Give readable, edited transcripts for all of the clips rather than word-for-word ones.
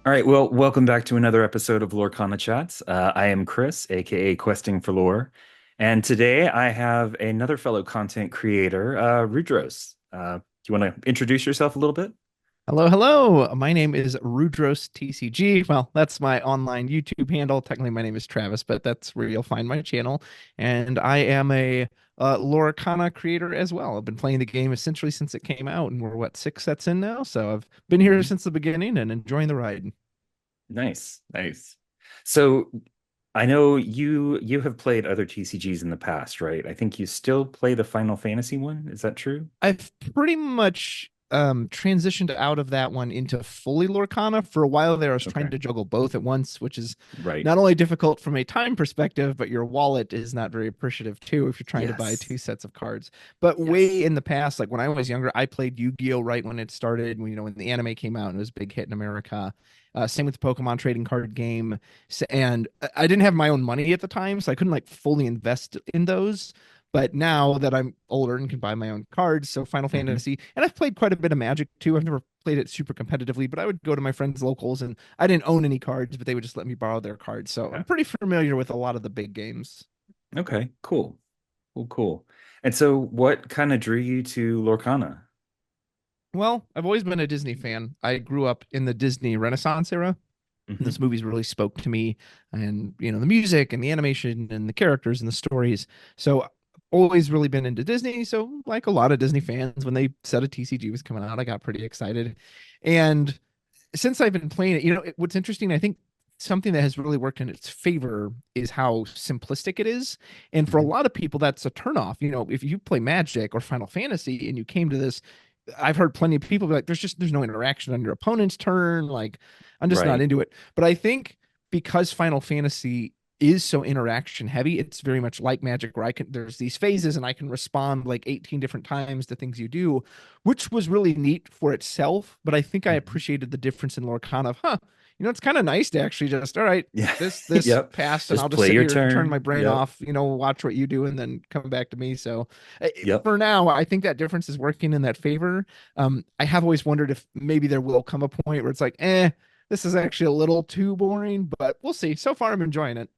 All right, well, welcome back to another episode of Lorcana Chats. I am Chris, aka Questing for Lore, and today I have another fellow content creator, Rudrose. Do you want to introduce yourself a little bit? Hello, hello. My name is Rudrose TCG. Well, that's my online YouTube handle. Technically, my name is Travis, but that's where you'll find my channel. And I am a Lorcana creator as well. I've been playing the game essentially since it came out, and we're what, 6 sets in now. So I've been here Mhm. since the beginning and enjoying the ride. Nice, nice. So I know you have played other TCGs in the past, right? I think you still play the Final Fantasy one. Is that true? I've pretty much transitioned out of that one into fully Lorcana. For a while there, I was trying Okay. to juggle both at once, which is Right. not only difficult from a time perspective, but your wallet is not very appreciative too if you're trying to buy Yes. 2 sets of cards. But way Yes. in the past, like when I was younger, I played Yu-Gi-Oh! Right when it started, when the anime came out and it was a big hit in America. Same with the Pokemon trading card game. And I didn't have my own money at the time, so I couldn't like fully invest in those. But now that I'm older and can buy my own cards, so Final Hmm. Fantasy, and I've played quite a bit of Magic too. I've never played it super competitively, but I would go to my friends' locals and I didn't own any cards, but they would just let me borrow their cards. So I'm Yeah. pretty familiar with a lot of the big games. Okay. Cool. Cool. Cool. And so, what kind of drew you to Lorcana? Well, I've always been a Disney fan. I grew up in the Disney Renaissance era. And those Hmm. movies really spoke to me, and the music and the animation and the characters and the stories. So always really been into Disney. So like a lot of Disney fans, when they said a TCG was coming out, I got pretty excited. And since I've been playing it, what's interesting, I think something that has really worked in its favor is how simplistic it is. And for a Hmm. lot of people, that's a turnoff. If you play Magic or Final Fantasy and you came to this, I've heard plenty of people be like, there's no interaction on your opponent's turn. Like, I'm just not Right. into it. But I think because Final Fantasy is so interaction heavy, it's very much like Magic, where there's these phases and I can respond like 18 different times to things you do, which was really neat for itself. But I think I Hmm. appreciated the difference in Lorcana of, it's kind of nice to actually just, all right, Yeah. this Yep. passed and I'll Just just play sit your here, turn my turn. brain Yep. off, watch what you do and then come back to me. So Yep. for now, I think that difference is working in that favor. I have always wondered if maybe there will come a point where it's like, this is actually a little too boring, but we'll see. So far, I'm enjoying it.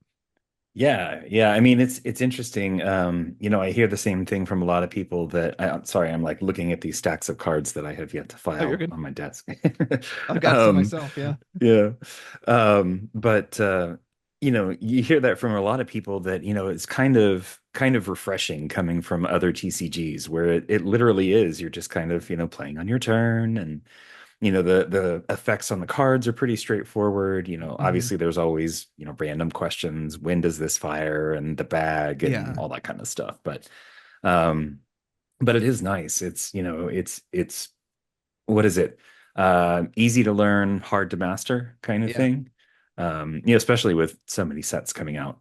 Yeah. Yeah. I mean, it's interesting. I hear the same thing from a lot of people I'm sorry, I'm like looking at these stacks of cards that I have yet to Oh, you're file good. on my desk. I've got some Um, myself. Yeah. yeah. But you hear that from a lot of people that, it's kind of refreshing coming from other TCGs where it literally is. You're just kind of, playing on your turn, and the effects on the cards are pretty straightforward. Hmm. Obviously there's always, random questions. When does this fire, and the bag and Yeah. all that kind of stuff. Um, but it is nice. It's what is it? Easy to learn, hard to master kind of Yeah. thing. Especially with so many sets coming out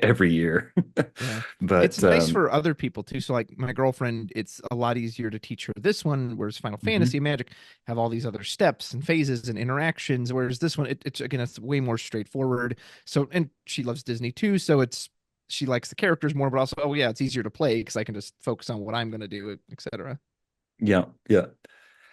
every year. Yeah. It's But nice for other people too. So like my girlfriend, it's a lot easier to teach her this one, whereas Final mhm. Fantasy and Magic have all these other steps and phases and interactions. Whereas this one, it's again, it's way more straightforward. So, and she loves Disney too. So she likes the characters more, but also, oh yeah, it's easier to play because I can just focus on what I'm going to do, etc. Yeah, yeah.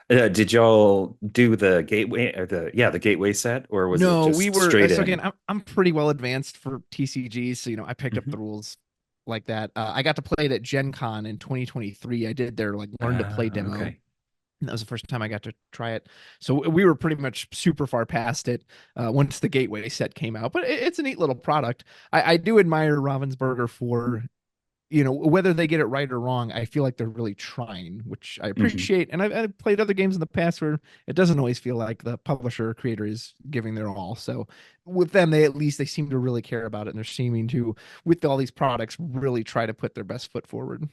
Did y'all do the gateway, or the gateway set, or was it No, we just were straight so again, in? I'm pretty well advanced for TCGs, so I picked up Hmm. the rules like that. I got to play it at Gen Con in 2023. I did their like learn to play demo. Okay. And that was the first time I got to try it. So we were pretty much super far past it once the Gateway set came out. But it's a neat little product. I do admire Ravensburger for whether they get it right or wrong. I feel like they're really trying, which I Hmm. appreciate. And I've played other games in the past where it doesn't always feel like the publisher or creator is giving their all. So with them, they at least they seem to really care about it, and they're seeming to, with all these products, really try to put their best foot forward.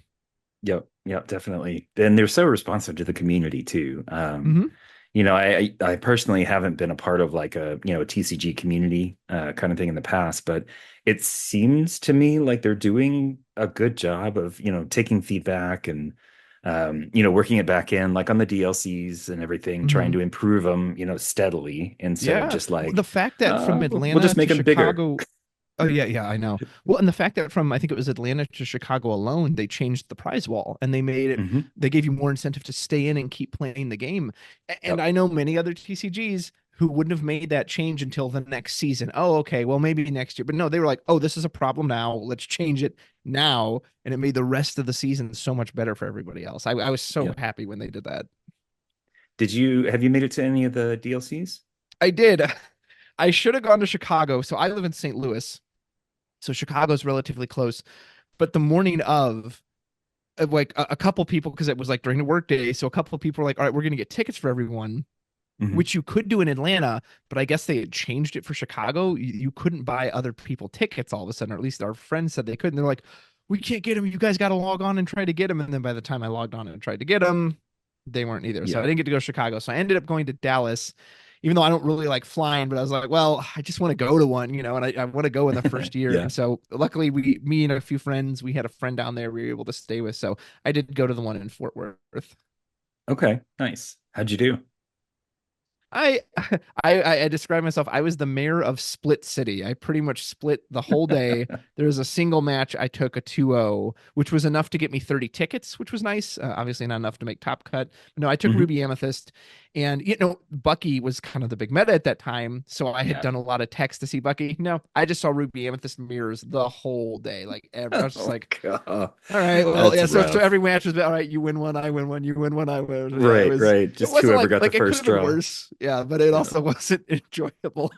Yep, yep, definitely. And they're so responsive to the community too. Hmm. I personally haven't been a part of like a TCG community kind of thing in the past, but it seems to me like they're doing a good job of, taking feedback and working it back in, like on the DLCs and everything, trying Hmm. to improve them, steadily instead of Yeah. just Well, the like, fact that from we'll Atlanta just make to them bigger. Chicago, oh yeah, yeah, I know. Well, and the fact that from I think it was Atlanta to Chicago alone, they changed the prize wall and they made it Hmm. they gave you more incentive to stay in and keep playing the game. And Yep. I know many other TCGs, who wouldn't have made that change until the next season. Oh, okay, well maybe next year. But no, they were like, "Oh, this is a problem now. Let's change it now." And it made the rest of the season so much better for everybody else. I was so Yeah. happy when they did that. Have you made it to any of the DLCs? I did. I should have gone to Chicago. So I live in St. Louis. So Chicago's relatively close. But the morning of like a couple people, because it was like during the workday, so a couple of people were like, "All right, we're gonna get tickets for everyone," Hmm. which you could do in Atlanta, but I guess they had changed it for Chicago. You couldn't buy other people tickets all of a sudden, or at least our friends said they couldn't. They're like, "We can't get them. You guys got to log on and try to get them." And then by the time I logged on and tried to get them, they weren't either. So I Yeah. didn't get to go to Chicago. So I ended up going to Dallas, even though I don't really like flying, but I was like, well, I just want to go to one, and I want to go in the first year. And Yeah. so luckily me and a few friends, we had a friend down there we were able to stay with. So I did go to the one in Fort Worth. Okay. Nice. How'd you do? I, I describe myself. I was the mayor of Split City. I pretty much split the whole day. There was a single match. I took a 2-0, which was enough to get me 30 tickets, which was nice. Obviously not enough to make top cut. No, I took Hmm. Ruby Amethyst, and Bucky was kind of the big meta at that time. So I had Yeah. done a lot of text to see Bucky. No, I just saw Ruby Amethyst mirrors the whole day. I was just Oh like, God. all right, well, That's yeah. So rough. every match was all right. You win one, I win one. You win one, I win. Yeah, it Right, was. right. It Just wasn't whoever got the it could first have been draw. worse. Yeah, but it Yeah. also wasn't enjoyable.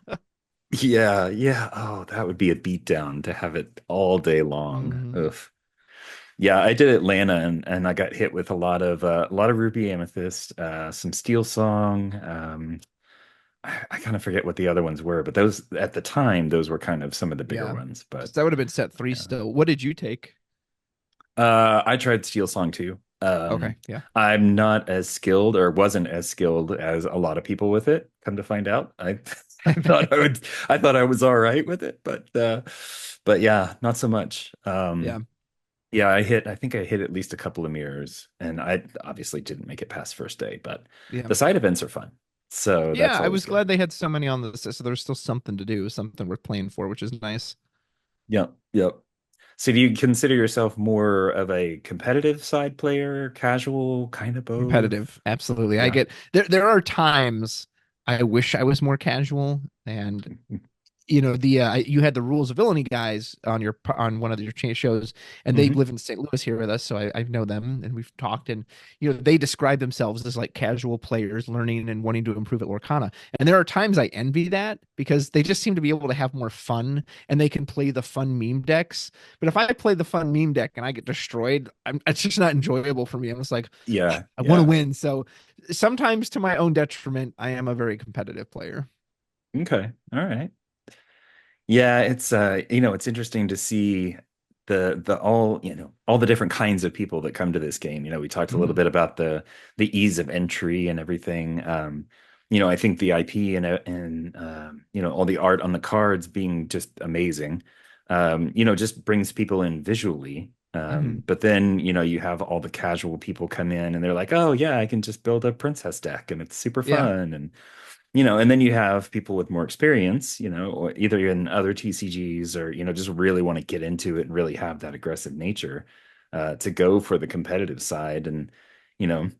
Yeah, yeah. Oh, that would be a beatdown to have it all day long. Mhm. Ugh. Yeah, I did Atlanta and I got hit with a lot of Ruby Amethyst, some Steel Song. I kind of forget what the other ones were, but those at the time those were kind of some of the bigger Yeah, ones. But so that would have been set three yeah. still. What did you take? I tried Steel Song too. Okay, yeah, I'm not as skilled or wasn't as skilled as a lot of people with it. Come to find out, I I thought I was all right with it, but yeah, not so much. yeah, Yeah, I think I hit at least a couple of mirrors, and I obviously didn't make it past first day, but yeah, the side events are fun, so yeah. that's I always was good. glad they had so many on this, so there's still something to do, something worth playing for, which is nice. Yep, yep. So do you consider yourself more of a competitive side player, casual, kind of both? Competitive, absolutely. I Yeah. get there. There are times I wish I was more casual, and the you had the Rules of Villainy guys on one of your shows, and they Hmm. live in St. Louis here with us, so I know them and we've talked, and they describe themselves as like casual players learning and wanting to improve at Lorcana, and there are times I envy that because they just seem to be able to have more fun and they can play the fun meme decks. But if I play the fun meme deck and I get destroyed, it's just not enjoyable for me. I'm just like, Yeah, I want to yeah. win. So sometimes to my own detriment, I am a very competitive player. Okay. All right. Yeah, it's interesting to see all the different kinds of people that come to this game. We talked a little Mhm. bit about the ease of entry and everything. I think the IP and all the art on the cards being just amazing. Just brings people in visually. Mhm. But then, you have all the casual people come in and they're like, "Oh yeah, I can just build a princess deck and it's super Yeah. fun." And then you have people with more experience, or either in other TCGs or, just really want to get into it and really have that aggressive nature to go for the competitive side. And, you know,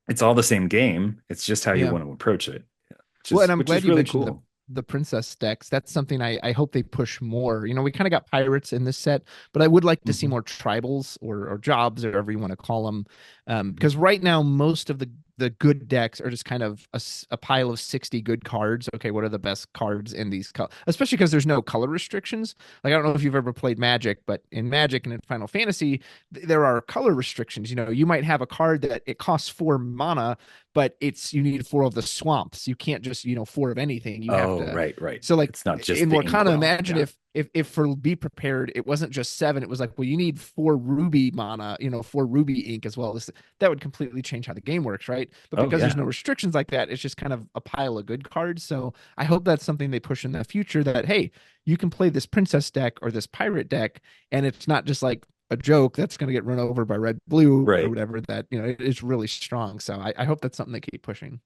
it's all the same game. It's just how you Yeah. want to approach it, which Well, and is I'm which glad is you really mentioned cool. the princess decks. That's something I hope they push more. We kind of got pirates in this set, but I would like to see Hmm. more tribals or jobs or whatever you want to call them. Hmm. Because right now most of the good decks are just kind of a pile of 60 good cards. Okay, what are the best cards in these especially because there's no color restrictions. Like I don't know if you've ever played Magic, but in Magic and in Final Fantasy, there are color restrictions. You might have a card that it costs 4 mana, but you need four of the swamps. You can't just, four of anything. You have Oh, to. right, right. So like It's not just in the Lorcana, inkwell. imagine Yeah. if for Be Prepared, it wasn't just seven. It was like, well, you need four ruby mana, four ruby ink as well. That would completely change how the game works, right? But Oh, because there's yeah. no restrictions like that, it's just kind of a pile of good cards. So I hope that's something they push in the future that, hey, you can play this princess deck or this pirate deck, and it's not just like a joke that's going to get run over by red blue or Right. whatever, that it is really strong. So I hope that's something they keep pushing.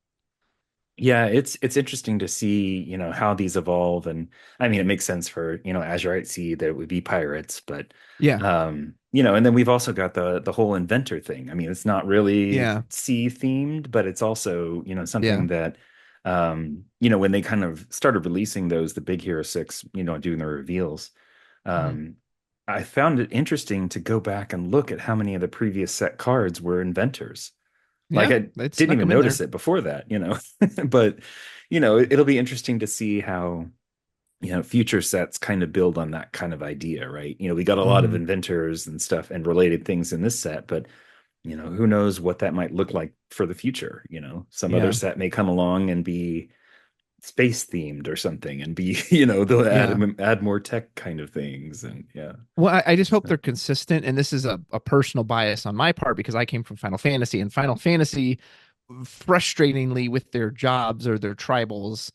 Yeah, it's interesting to see, how these evolve. And I mean, it makes sense for, Azurite Sea that it would be pirates, but Yeah, and then we've also got the whole inventor thing. I mean, it's not really yeah, sea themed, but it's also, yeah, something that When they kind of started releasing those, the Big Hero 6, doing the reveals, Mhm. um, I found it interesting to go back and look at how many of the previous set cards were inventors. Like Yeah, I they didn't snuck even them in notice there. it before that. But it'll be interesting to see how future sets kind of build on that kind of idea, right? We got a lot of Mhm. inventors and stuff and related things in this set, but who knows what that might look like for the future? Some other Yeah. set may come along and be space themed or something and be, they'll Yeah. add more tech kind of things. And yeah. Well, I just hope So, they're consistent. And this is a personal bias on my part because I came from Final Fantasy, and Final Fantasy, frustratingly, with their jobs or their tribals,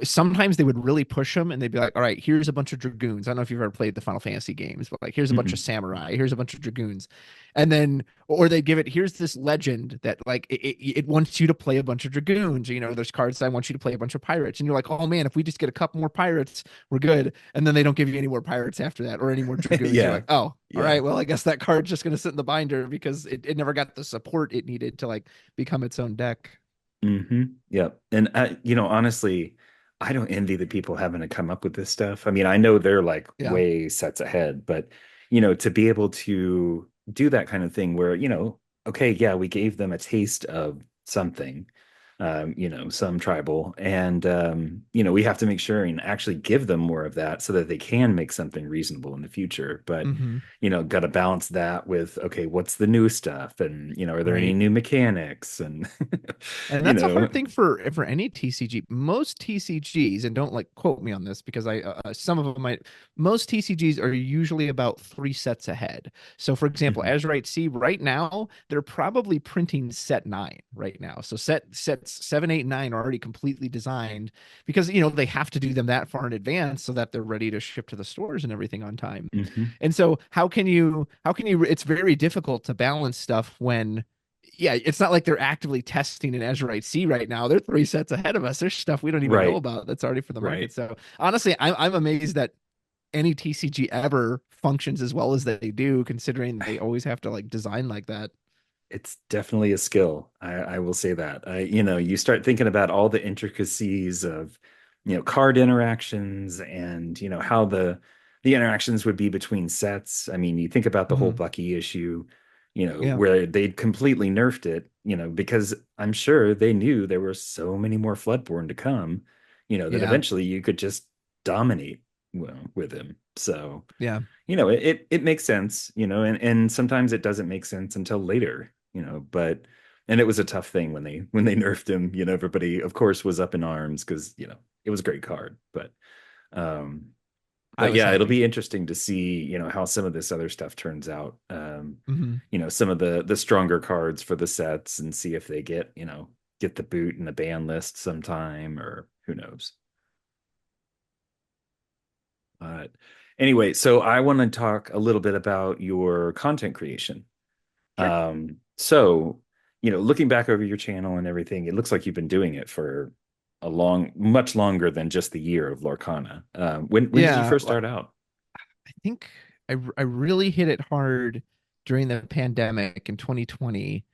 sometimes they would really push them and they'd be like, all right, here's a bunch of dragoons. I don't know if you've ever played the Final Fantasy games, but like, here's a bunch of mm-mm. samurai, here's a bunch of dragoons. And then, or they'd give it, here's this legend that like it wants you to play a bunch of dragoons. There's cards that I want you to play a bunch of pirates. And you're like, oh man, if we just get a couple more pirates, we're good. And then they don't give you any more pirates after that or any more dragoons. You're Yeah. like, oh, all Yeah. right, well, I guess that card's just going to sit in the binder because it never got the support it needed to like become its own deck. Yep. And honestly, I don't envy the people having to come up with this stuff. I mean, I know they're like Yeah. way sets ahead, but to be able to do that kind of thing where, okay, yeah, we gave them a taste of something, some tribal, and we have to make sure and actually give them more of that so that they can make something reasonable in the future. But Hmm. got to balance that with, okay, what's the new stuff? And, are there any Right. new mechanics? And, And you that's a know, hard thing for any TCG. Most TCGs, and don't like quote me on this because I some of them might. Most TCGs are usually about 3 sets ahead. So, for example, Mhm. Azurite C right now they're probably printing set 9 right now. So sets 7, 8, 9 are already completely designed because they have to do them that far in advance so that they're ready to ship to the stores and everything on time. Mhm. And so how can you it's very difficult to balance stuff when yeah, it's not like they're actively testing an Azurite C right now. They're 3 sets ahead of us. There's stuff we don't even know Right. about that's already for the market. Right. So honestly, I'm amazed that any TCG ever functions as well as they do, considering they always have to like design like that. It's definitely a skill. I will say that. You start thinking about all the intricacies of, card interactions and, how the interactions would be between sets. I mean, you think about the whole Mhm. Bucky issue, Yeah, where they'd completely nerfed it, because I'm sure they knew there were so many more Floodborn to come, that yeah, eventually you could just dominate, well, with him. So, yeah. it makes sense, and sometimes it doesn't make sense until later, but and it was a tough thing when they nerfed him, everybody of course was up in arms because, it was a great card, um I but was yeah, it'll happy. be interesting to see, how some of this other stuff turns out. Hmm. Some of the stronger cards for the sets and see if they get the boot in the ban list sometime or who knows. But anyway, so I want to talk a little bit about your content creation. Sure. So, looking back over your channel and everything, it looks like you've been doing it for much longer than just the year of Lorcana. When did you Yeah, first start out? I think I really hit it hard during the pandemic in 2020,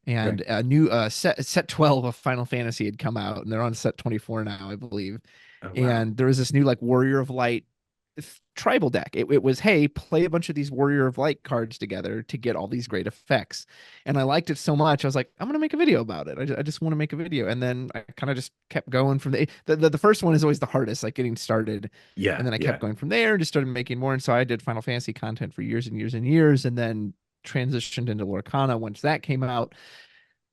Okay. and a new set 12 of Final Fantasy had come out, and they're on set 24 now, I believe. Oh, wow. And there was this new like Warrior of Light tribal deck. It was, hey, play a bunch of these Warrior of Light cards together to get all these great effects. And I liked it so much, I was like, I'm gonna make a video about it. I just want to make a video. And then I kind of just kept going from the first one is always the hardest, like getting started. And Yeah, then I kept yeah. going from there and just started making more. And so I did Final Fantasy content for years and years and years, and then transitioned into Lorcana once that came out.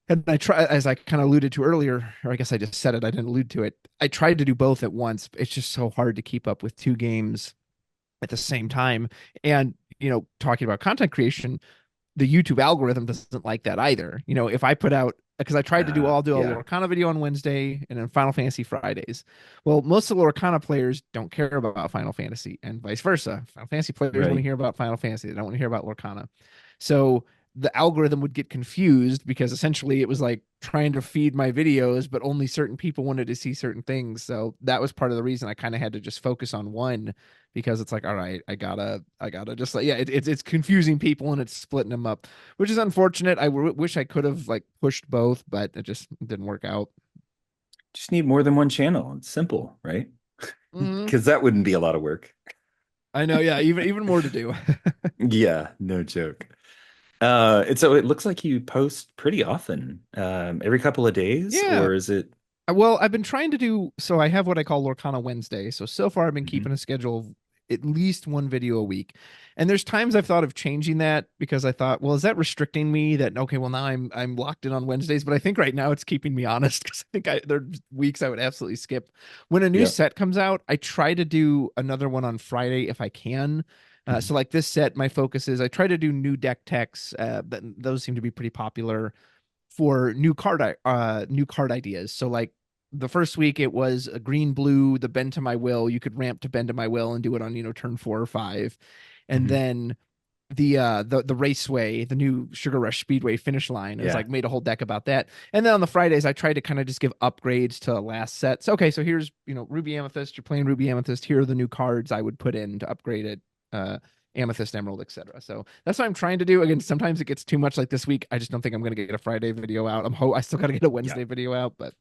And I try, as I kind of alluded to earlier, or I guess I just said it, I didn't allude to it. I tried to do both at once. It's just so hard to keep up with 2 games at the same time. And, talking about content creation, the YouTube algorithm doesn't like that either. If I put out, because I tried to do, I'll do a Yeah. Lorcana video on Wednesday and then Final Fantasy Fridays. Well, most of the Lorcana players don't care about Final Fantasy and vice versa. Final Fantasy players want to Right. hear about Final Fantasy. They don't want to hear about Lorcana. So the algorithm would get confused because essentially it was like trying to feed my videos, but only certain people wanted to see certain things. So that was part of the reason I kind of had to just focus on one because it's like, all right, I gotta just like, yeah, it's confusing people and it's splitting them up, which is unfortunate. I wish I could have like pushed both, but it just didn't work out. Just need more than one channel. It's simple, right? Hmm. Because that wouldn't be a lot of work. I know, yeah, even more to do. Yeah, no joke. And so it looks like you post pretty often, every couple of days, Yeah. or is it? Well, I've been trying to do so I have what I call Lorcana Wednesday. So far I've been Mhm. keeping a schedule of at least one video a week. And there's times I've thought of changing that because I thought, well, is that restricting me that okay, well now I'm locked in on Wednesdays, but I think right now it's keeping me honest because I think there's weeks I would absolutely skip. When a new Yeah. set comes out, I try to do another one on Friday if I can. So Mhm. like this set, my focus is I try to do new deck techs. Those seem to be pretty popular for new card ideas. So like the first week it was a green blue, the bend to my will. You could ramp to bend to my will and do it on, turn 4 or 5. And Mhm. then the raceway, the new Sugar Rush Speedway finish line is Yeah. like made a whole deck about that. And then on the Fridays I tried to kind of just give upgrades to last sets. Okay, so here's, Ruby Amethyst, you're playing Ruby Amethyst, here are the new cards I would put in to upgrade it. Amethyst, Emerald, etc. So that's what I'm trying to do. Again, sometimes it gets too much. Like this week, I just don't think I'm going to get a Friday video out. I still got to get a Yeah. Wednesday video out, but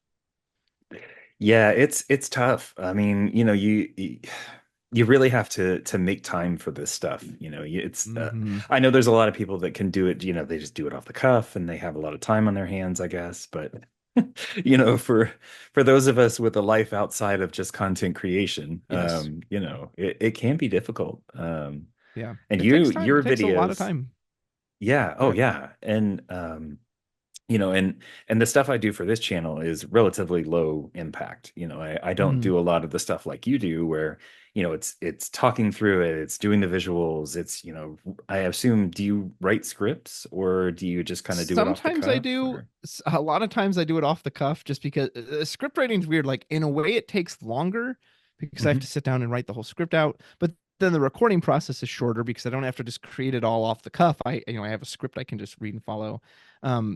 Yeah, it's tough. I mean, you really have to make time for this stuff. It's hmm I know there's a lot of people that can do it, they just do it off the cuff and they have a lot of time on their hands, I guess. But for those of us with a life outside of just content creation, yes, it can be difficult. yeah, And it takes time. your It takes a lot of videos, time. yeah, Go oh ahead. yeah. And and the stuff I do for this channel is relatively low impact. I don't hmm do a lot of the stuff like you do where, it's talking through it, it's doing the visuals, I assume, do you write scripts or do you just kind of do it off the Sometimes I cuff do. or? A lot of times I do it off the cuff, just because script writing's weird. Like in a way, it takes longer because I have to Hmm. sit down and write the whole script out. But then the recording process is shorter because I don't have to just create it all off the cuff. I have a script I can just read and follow.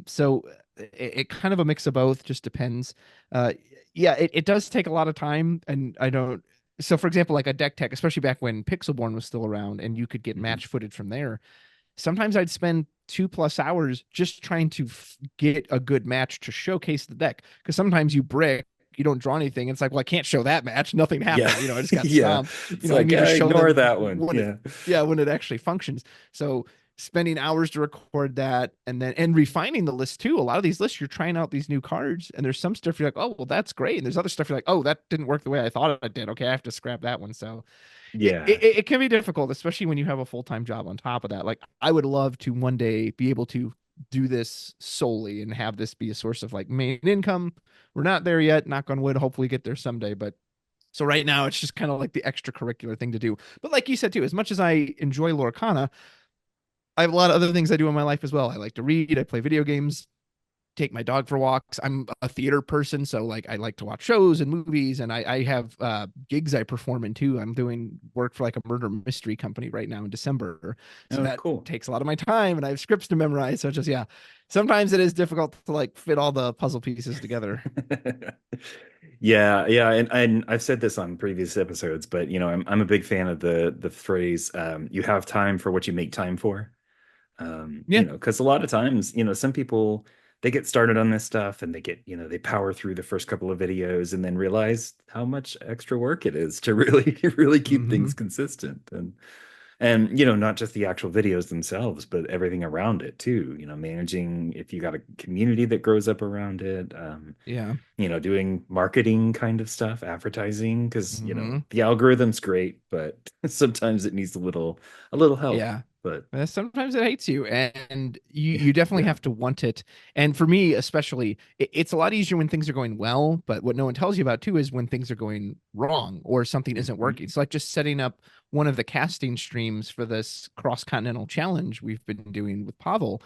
So it kind of a mix of both. Just depends. Uh, yeah, it does take a lot of time, and I don't. So for example, like a deck tech, especially back when Pixelborn was still around, and you could get Hmm. match footage from there. Sometimes I'd spend 2+ hours just trying to get a good match to showcase the deck. Because sometimes you brick, you don't draw anything. It's like, well, I can't show that match. Nothing Yeah. happened. I just got Yeah. stomped. It's I like, need to show ignore them that one. when it, Yeah. yeah, when it actually functions. So spending hours to record that and refining the list too. A lot of these lists, you're trying out these new cards, and there's some stuff you're like, oh, well, that's great. And there's other stuff you're like, oh, that didn't work the way I thought it did. Okay, I have to scrap that one. So Yeah. it can be difficult, especially when you have a full-time job on top of that. Like I would love to one day be able to do this solely and have this be a source of like main income. We're not there yet, knock on wood, hopefully get there someday. But so right now it's just kind of like the extracurricular thing to do. But like you said too, as much as I enjoy Lorcana, I have a lot of other things I do in my life as well. I like to read, I play video games, take my dog for walks. I'm a theater person, so like I like to watch shows and movies, and I have gigs I perform in too. I'm doing work for like a murder mystery company right now in December, so Oh, that cool. takes a lot of my time, and I have scripts to memorize. So it's just yeah, sometimes it is difficult to like fit all the puzzle pieces together. Yeah, yeah, and I've said this on previous episodes, but I'm a big fan of the phrase, you have time for what you make time for. Yeah. Because a lot of times, some people, they get started on this stuff and they power through the first couple of videos and then realize how much extra work it is to really really keep hmm things consistent. And not just the actual videos themselves, but everything around it too. Managing, if you got a community that grows up around it, Yeah. doing marketing kind of stuff, advertising, because hmm the algorithm's great, but sometimes it needs a little help. Yeah. But Sometimes it hates you, and you definitely yeah. have to want it. And for me, especially, it's a lot easier when things are going well. But what no one tells you about too is when things are going wrong or something isn't Mhm. working. It's like just setting up one of the casting streams for this Cross-Continental challenge we've been doing with Pavel.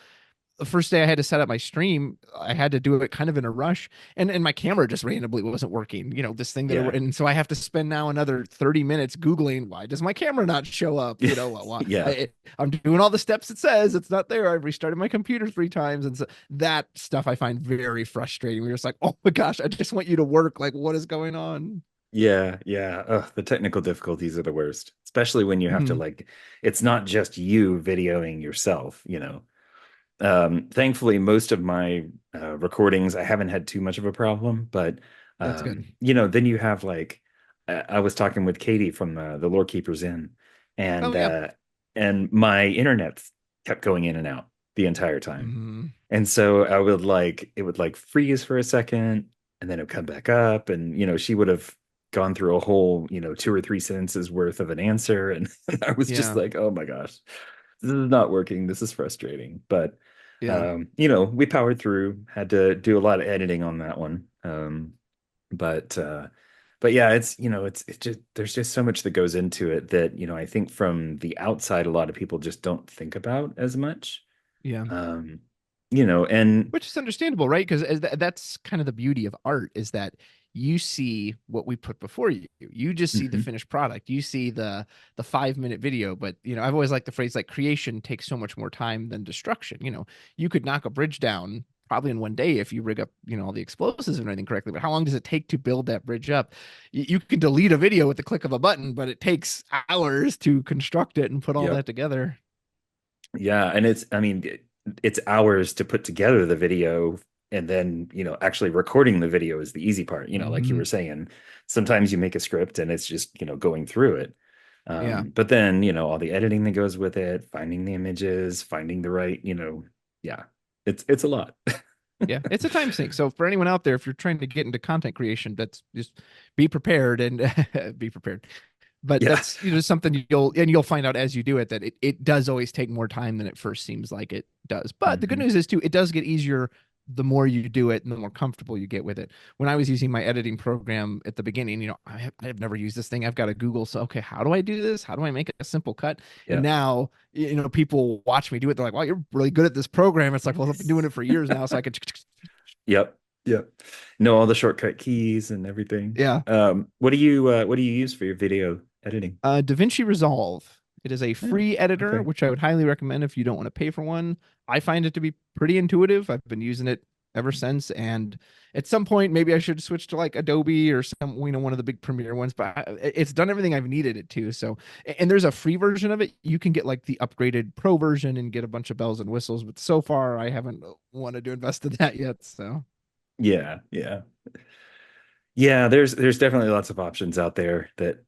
The first day I had to set up my stream, I had to do it kind of in a rush, and my camera just randomly wasn't working. This thing that, Yeah. and so I have to spend now another 30 minutes googling why does my camera not show up. Yeah. I'm doing all the steps it says it's not there. I've restarted my computer 3 times, and so that stuff I find very frustrating. We're just like, oh my gosh, I just want you to work. Like, what is going on? Yeah, yeah. Ugh, the technical difficulties are the worst, especially when you have to, Mhm. like, it's not just you videoing yourself. Thankfully, most of my recordings, I haven't had too much of a problem, but That's good. Then you have like I was talking with Katie from the Lore Keepers Inn, Oh and yeah. my internet kept going in and out the entire time. Hmm. And so I would like it would like freeze for a second and then it would come back up. And she would have gone through a whole, two or three sentences worth of an answer. And I was just Yeah. like, oh my gosh, this is not working. This is frustrating. But Yeah. we powered through, had to do a lot of editing on that one. But yeah, it's just there's just so much that goes into it that, I think from the outside, a lot of people just don't think about as much. Yeah. Um, and Which is understandable, right? Because that's kind of the beauty of art is that you see what we put before you. You just see the mhm, finished product. You see the 5 minute video. But I've always liked the phrase like creation takes so much more time than destruction. You could knock a bridge down probably in one day if you rig up, all the explosives and everything correctly. But how long does it take to build that bridge up? You can delete a video with the click of a button, but it takes hours to construct it and put all yep. that together. Yeah, and I mean, it's hours to put together the video, and then, actually recording the video is the easy part. Like you Hmm. were saying, sometimes you make a script and it's just, going through it. Yeah. But then, all the editing that goes with it, finding the images, finding the right, yeah, it's a lot. Yeah, it's a time sink. So for anyone out there, if you're trying to get into content creation, that's just be prepared and be prepared. But Yeah. that's something you'll find out as you do it that it does always take more time than it first seems like it does. But the good Hmm. news is too, it does get easier the more you do it and the more comfortable you get with it. When I was using my editing program at the beginning, I have never used this thing. I've got to Google. So, okay, how do I do this? How do I make a simple cut? And Yeah. now, people watch me do it. They're like, wow, you're really good at this program. It's like, well, I've been doing it for years now. So I can, Yep. Yep. Know all the shortcut keys and everything. yeah. What do you use for your video editing? DaVinci Resolve. It is a Yeah. free editor, Okay. which I would highly recommend if you don't want to pay for one. I find it to be pretty intuitive. I've been using it ever since, and at some point, maybe I should switch to like Adobe or one of the big Premiere ones. But it's done everything I've needed it to. So, and there's a free version of it. You can get like the upgraded Pro version and get a bunch of bells and whistles. But so far, I haven't wanted to invest in that yet. So, Yeah. Yeah. Yeah, there's definitely lots of options out there that,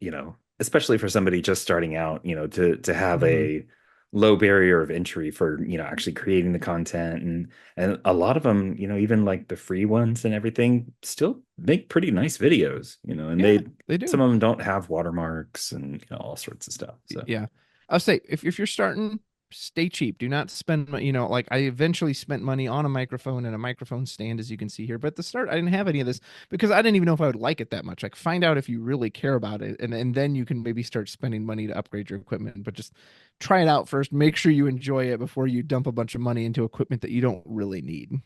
especially for somebody just starting out, to have mhm. a low barrier of entry for, actually creating the content, and a lot of them, even like the free ones and everything still make pretty nice videos, and Yeah, they they some do. of them don't have watermarks and, all sorts of stuff. So, Yeah. I'll say if you're starting, stay cheap. Do not spend, like I eventually spent money on a microphone and a microphone stand, as you can see here. But at the start, I didn't have any of this because I didn't even know if I would like it that much. Like find out if you really care about it, and then you can maybe start spending money to upgrade your equipment. But just try it out first. Make sure you enjoy it before you dump a bunch of money into equipment that you don't really need.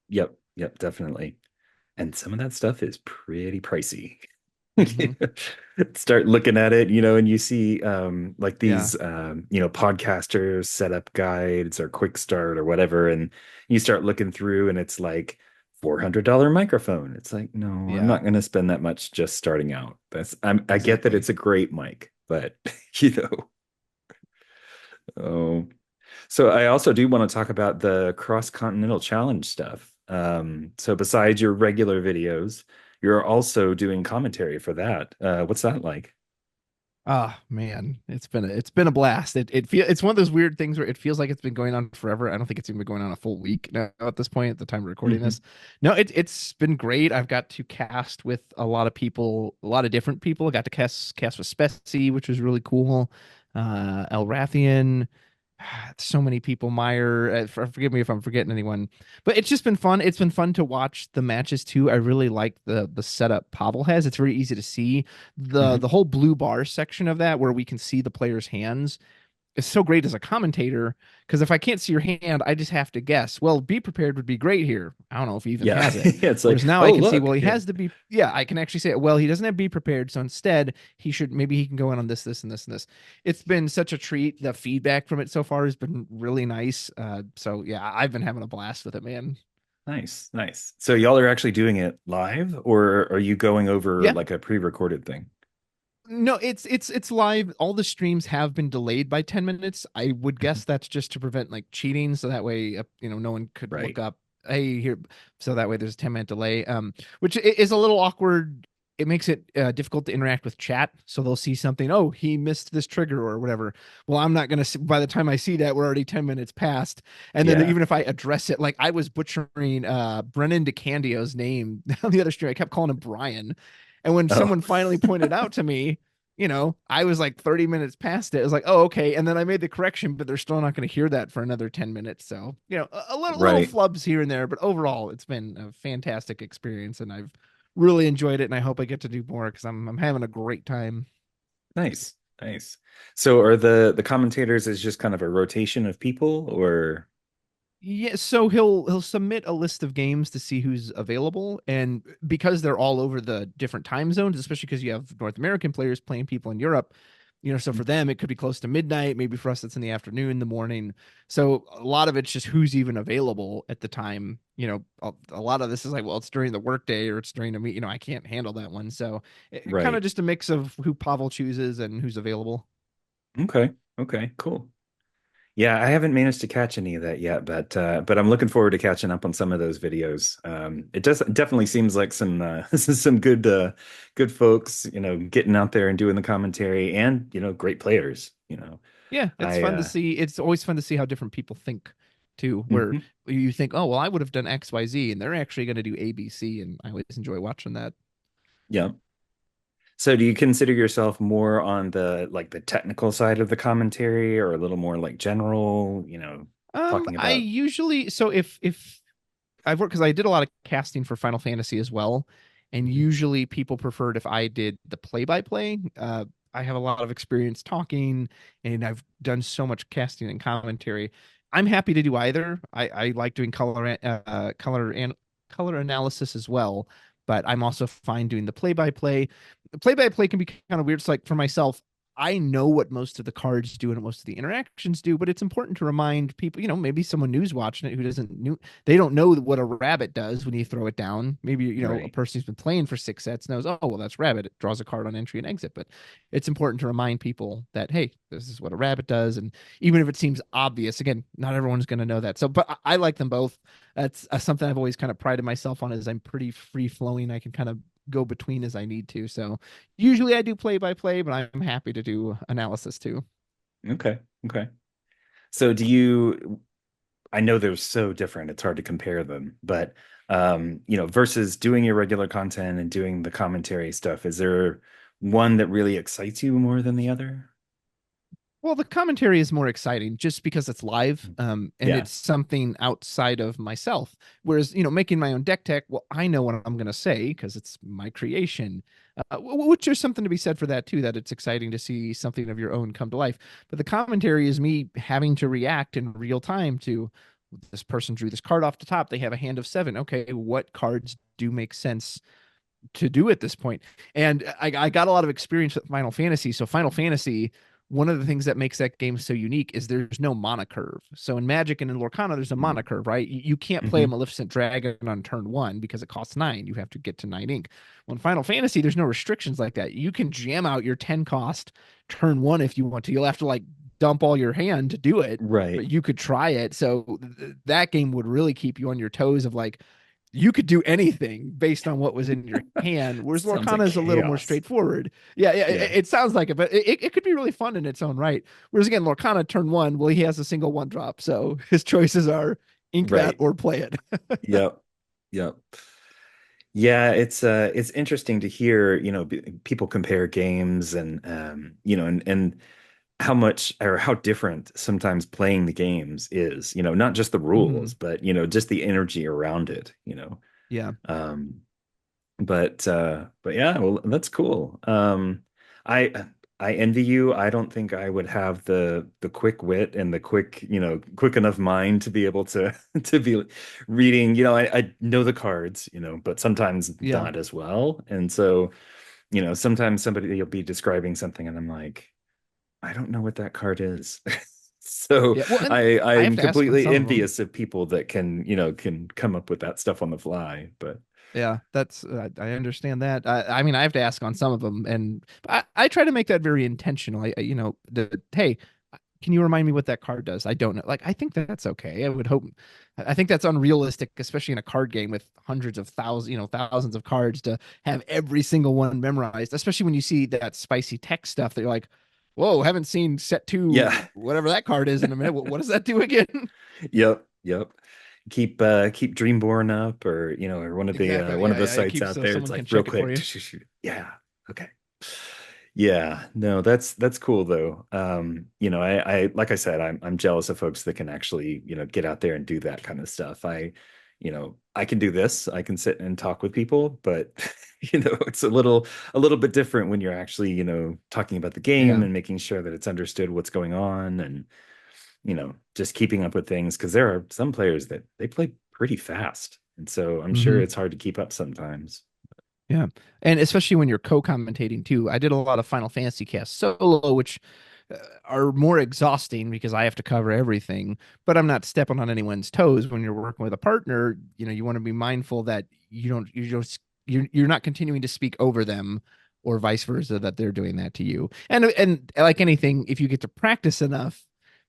yep, yep, definitely. And some of that stuff is pretty pricey. Hmm. Start looking at it, and you see like Yeah. these podcasters setup guides or quick start or whatever, and you start looking through and it's like $400 microphone. It's like, no, I'm Yeah. not going to spend that much just starting out. I get that Exactly. it's a great mic, but you know, oh. So I also do want to talk about the Cross-Continental Challenge stuff. So besides your regular videos, you're also doing commentary for that. What's that like? Ah, man, it's been a blast. It's one of those weird things where it feels like it's been going on forever. I don't think it's even been going on a full week now at this point, at the time of recording Hmm. this. No, it's been great. I've got to cast with a lot of people, a lot of different people. I got to cast with Spetsy, which was really cool. El Rathian, so many people. Meyer, forgive me if I'm forgetting anyone, but it's just been fun. It's been fun to watch the matches too. I really like the setup Pavel has. It's very easy to see the Hmm. whole blue bar section of that where we can see the player's hands is so great as a commentator because if I can't see your hand, I just have to guess. Well, be prepared would be great here. I don't know if he even Yeah, has it. it's like, Whereas now I oh, can see, well, look. he Yeah, has to be, yeah, I can actually say, well, he doesn't have be prepared. So instead, maybe he can go in on this, this, and this, and this. It's been such a treat. The feedback from it so far has been really nice. So yeah, I've been having a blast with it, man. nice, nice. So y'all are actually doing it live, or are you going over Yeah. like a pre-recorded thing? No, it's live. All the streams have been delayed by 10 minutes. I would Mhm. guess that's just to prevent like cheating, so that way no one could look Right. up. hey, here, so that way there's a 10-minute delay, which is a little awkward. It makes it difficult to interact with chat. So they'll see something, oh, he missed this trigger or whatever. Well, I'm not going to, by the time I see that, we're already 10 minutes past. And then Yeah. even if I address it, like I was butchering Brennan DeCandio's name on the other stream, I kept calling him Brian. And when Oh, someone finally pointed out to me, I was like 30 minutes past it. It was like, oh, okay. And then I made the correction, but they're still not going to hear that for another 10 minutes. So, a little right. flubs here and there, but overall, it's been a fantastic experience. And I've really enjoyed it. And I hope I get to do more because I'm having a great time. Nice. Nice. So are the commentators is just kind of a rotation of people or Yeah, so he'll submit a list of games to see who's available, and because they're all over the different time zones, especially because you have North American players playing people in Europe, so for them it could be close to midnight, maybe for us it's in the afternoon, the morning. So a lot of it's just who's even available at the time. A lot of this is like, well, it's during the workday or it's during a meet. I can't handle that one, so it kind of right. just a mix of who Pavel chooses and who's available. Okay. Okay, cool. Yeah, I haven't managed to catch any of that yet, but I'm looking forward to catching up on some of those videos. It does definitely seems like some some good folks, getting out there and doing the commentary and, great players, Yeah, it's I fun to see. It's always fun to see how different people think too, where mhm. you think, oh, well, I would have done XYZ, and they're actually going to do ABC, and I always enjoy watching that. Yeah. So do you consider yourself more on the like the technical side of the commentary or a little more like general, talking I about usually so if I've worked because I did a lot of casting for Final Fantasy as well, and Mhm. usually people preferred if I did the play-by-play. I have a lot of experience talking, and I've done so much casting and commentary. I'm happy to do either. I like doing color analysis as well, but I'm also fine doing the play-by-play. The play-by-play can be kind of weird. It's like for myself, I know what most of the cards do and what most of the interactions do, but it's important to remind people, maybe someone new's watching it who doesn't new they don't know what a rabbit does when you throw it down. Maybe, a right, person who's been playing for 6 sets knows, oh, well, that's rabbit. It draws a card on entry and exit. But it's important to remind people that, hey, this is what a rabbit does. And even if it seems obvious, again, not everyone's going to know that. So, but I like them both. That's something I've always kind of prided myself on is I'm pretty free flowing. I can kind of go between as I need to. So usually I do play by play, but I'm happy to do analysis too. okay, okay. So do you I know they're so different, it's hard to compare them, but versus doing your regular content and doing the commentary stuff, is there one that really excites you more than the other? Well, the commentary is more exciting just because it's live, and Yeah, it's something outside of myself. Whereas, making my own deck tech, well, I know what I'm going to say because it's my creation, which there's something to be said for that too, that it's exciting to see something of your own come to life. But the commentary is me having to react in real time to this person drew this card off the top. They have a hand of seven. Okay, what cards do make sense to do at this point? And I got a lot of experience with Final Fantasy. So Final Fantasy, one of the things that makes that game so unique is there's no mana curve. So in Magic and in Lorcana, there's a mana curve, right? You can't play a mm-hmm. Maleficent Dragon on turn one because it costs 9. You have to get to 9 ink. Well, in Final Fantasy, there's no restrictions like that. You can jam out your 10 cost turn one if you want to. You'll have to like dump all your hand to do it, Right. but you could try it. So that game would really keep you on your toes of like, you could do anything based on what was in your hand. Whereas Sounds like Lorcana is a little more chaos. straightforward. Yeah, yeah, Yeah, it sounds like it, but it could be really fun in its own right. Whereas again, Lorcana turn one, well, he has a single one drop, so his choices are ink that right. or play it. Yep. Yep. Yeah, it's interesting to hear, people compare games and and how much or how different sometimes playing the games is, not just the rules, Mhm. but just the energy around it. Yeah, Um but yeah, well, that's cool. I I envy you. I don't think I would have the quick wit and the quick enough mind to be able to to be reading. I know the cards, but sometimes yeah, not as well. And so, sometimes somebody will be describing something and I'm like, I don't know what that card is. So yeah. Well, and I have I'm to ask on completely some of them. envious of people that can come up with that stuff on the fly. But Yeah, that's I understand that. I mean, I have to ask on some of them, and I try to make that very intentional. The hey, can you remind me what that card does? I don't know. Like, I think that's okay. I would hope. I think that's unrealistic, especially in a card game with hundreds of thousands, thousands of cards to have every single one memorized. Especially when you see that spicy text stuff that you're like, whoa, haven't seen set Yeah. two, whatever that card is in a minute. What does that do again? Yep. Yep. Keep Dreamborn up, or or Exactly. one of Yeah, the yeah. It sites keeps out so there. It's someone like can real check it for quick. you. Yeah. Okay. Yeah, no, that's cool though. I like I said, I'm jealous of folks that can actually, get out there and do that kind of stuff. I can do this. I can sit and talk with people, but it's a little bit different when you're actually, talking about the game Yeah. and making sure that it's understood what's going on, and, just keeping up with things, because there are some players that they play pretty fast. And so I'm sure Hmm. it's hard to keep up sometimes. Yeah. And especially when you're co-commentating too. I did a lot of Final Fantasy cast solo, which are more exhausting because I have to cover everything, but I'm not stepping on anyone's toes. When you're working with a partner, you want to be mindful that you're not continuing to speak over them or vice versa, that they're doing that to you. And like anything, if you get to practice enough,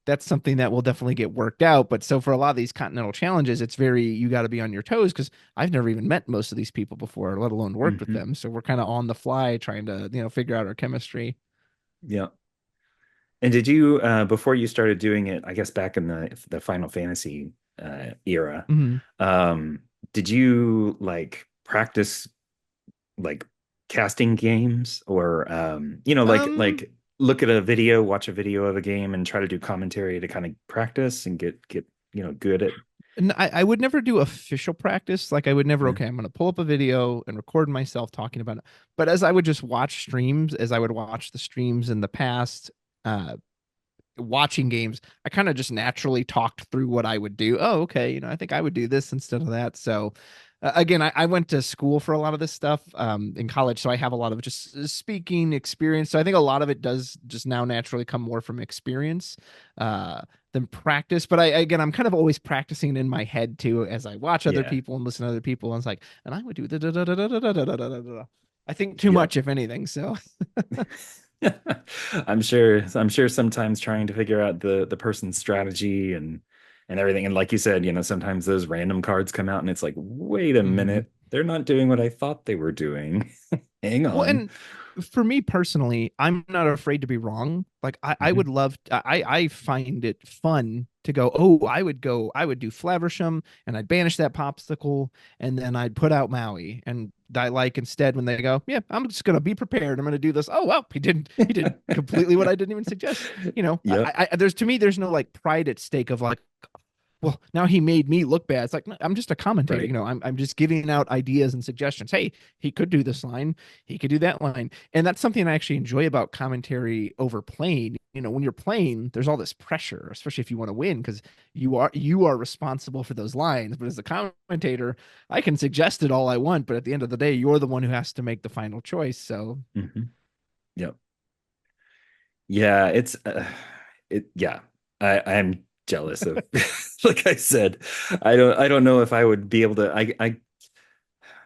that's something that will definitely get worked out. But so for a lot of these continental challenges, it's very, you got to be on your toes because I've never even met most of these people before, let alone worked with Hmm. them. So we're kind of on the fly trying to, figure out our chemistry. Yeah. And did you, before you started doing it, I guess back in the Final Fantasy era, Mhm. um, did you like practice like casting games, or Um, look at a video, watch a video of a game, and try to do commentary to kind of practice and get good at? I would never do official practice. Like I would never, Yeah. okay, I'm going to pull up a video and record myself talking about it. But as I would just watch streams, as I would watch the streams in the past, uh, watching games, I kind of just naturally talked through what I would do. Oh, okay, I think I would do this instead of that. So, again, I went to school for a lot of this stuff in college, so I have a lot of just speaking experience. So I think a lot of it does just now naturally come more from experience uh, than practice. But again, I'm kind of always practicing in my head too as I watch other Yeah. people and listen to other people. And it's like, and I would do da. I think too Yep. much, if anything. So I'm sure sometimes trying to figure out the person's strategy and everything. And like you said, sometimes those random cards come out and it's like, wait a mhm. minute, they're not doing what I thought they were doing. Hang Well, on. and for me personally, I'm not afraid to be wrong. Like I would Hmm. love I find it fun to go, oh, I would do Flaversham and I'd banish that popsicle and then I'd put out Maui. And I like instead when they go, yeah, I'm just gonna be prepared. I'm gonna do this. Oh well, he did completely what I didn't even suggest. Yep. There's to me, there's no like pride at stake of like, well, now he made me look bad. It's like, no, I'm just a commentator. Right. I'm just giving out ideas and suggestions. Hey, he could do this line, he could do that line. And that's something I actually enjoy about commentary over playing. When you're playing, there's all this pressure, especially if you want to win, because you are responsible for those lines. But as a commentator, I can suggest it all I want, but at the end of the day, you're the one who has to make the final choice. So Hmm. Yep. Yeah, yeah. I'm jealous of like I said, I don't know if I would be able to. I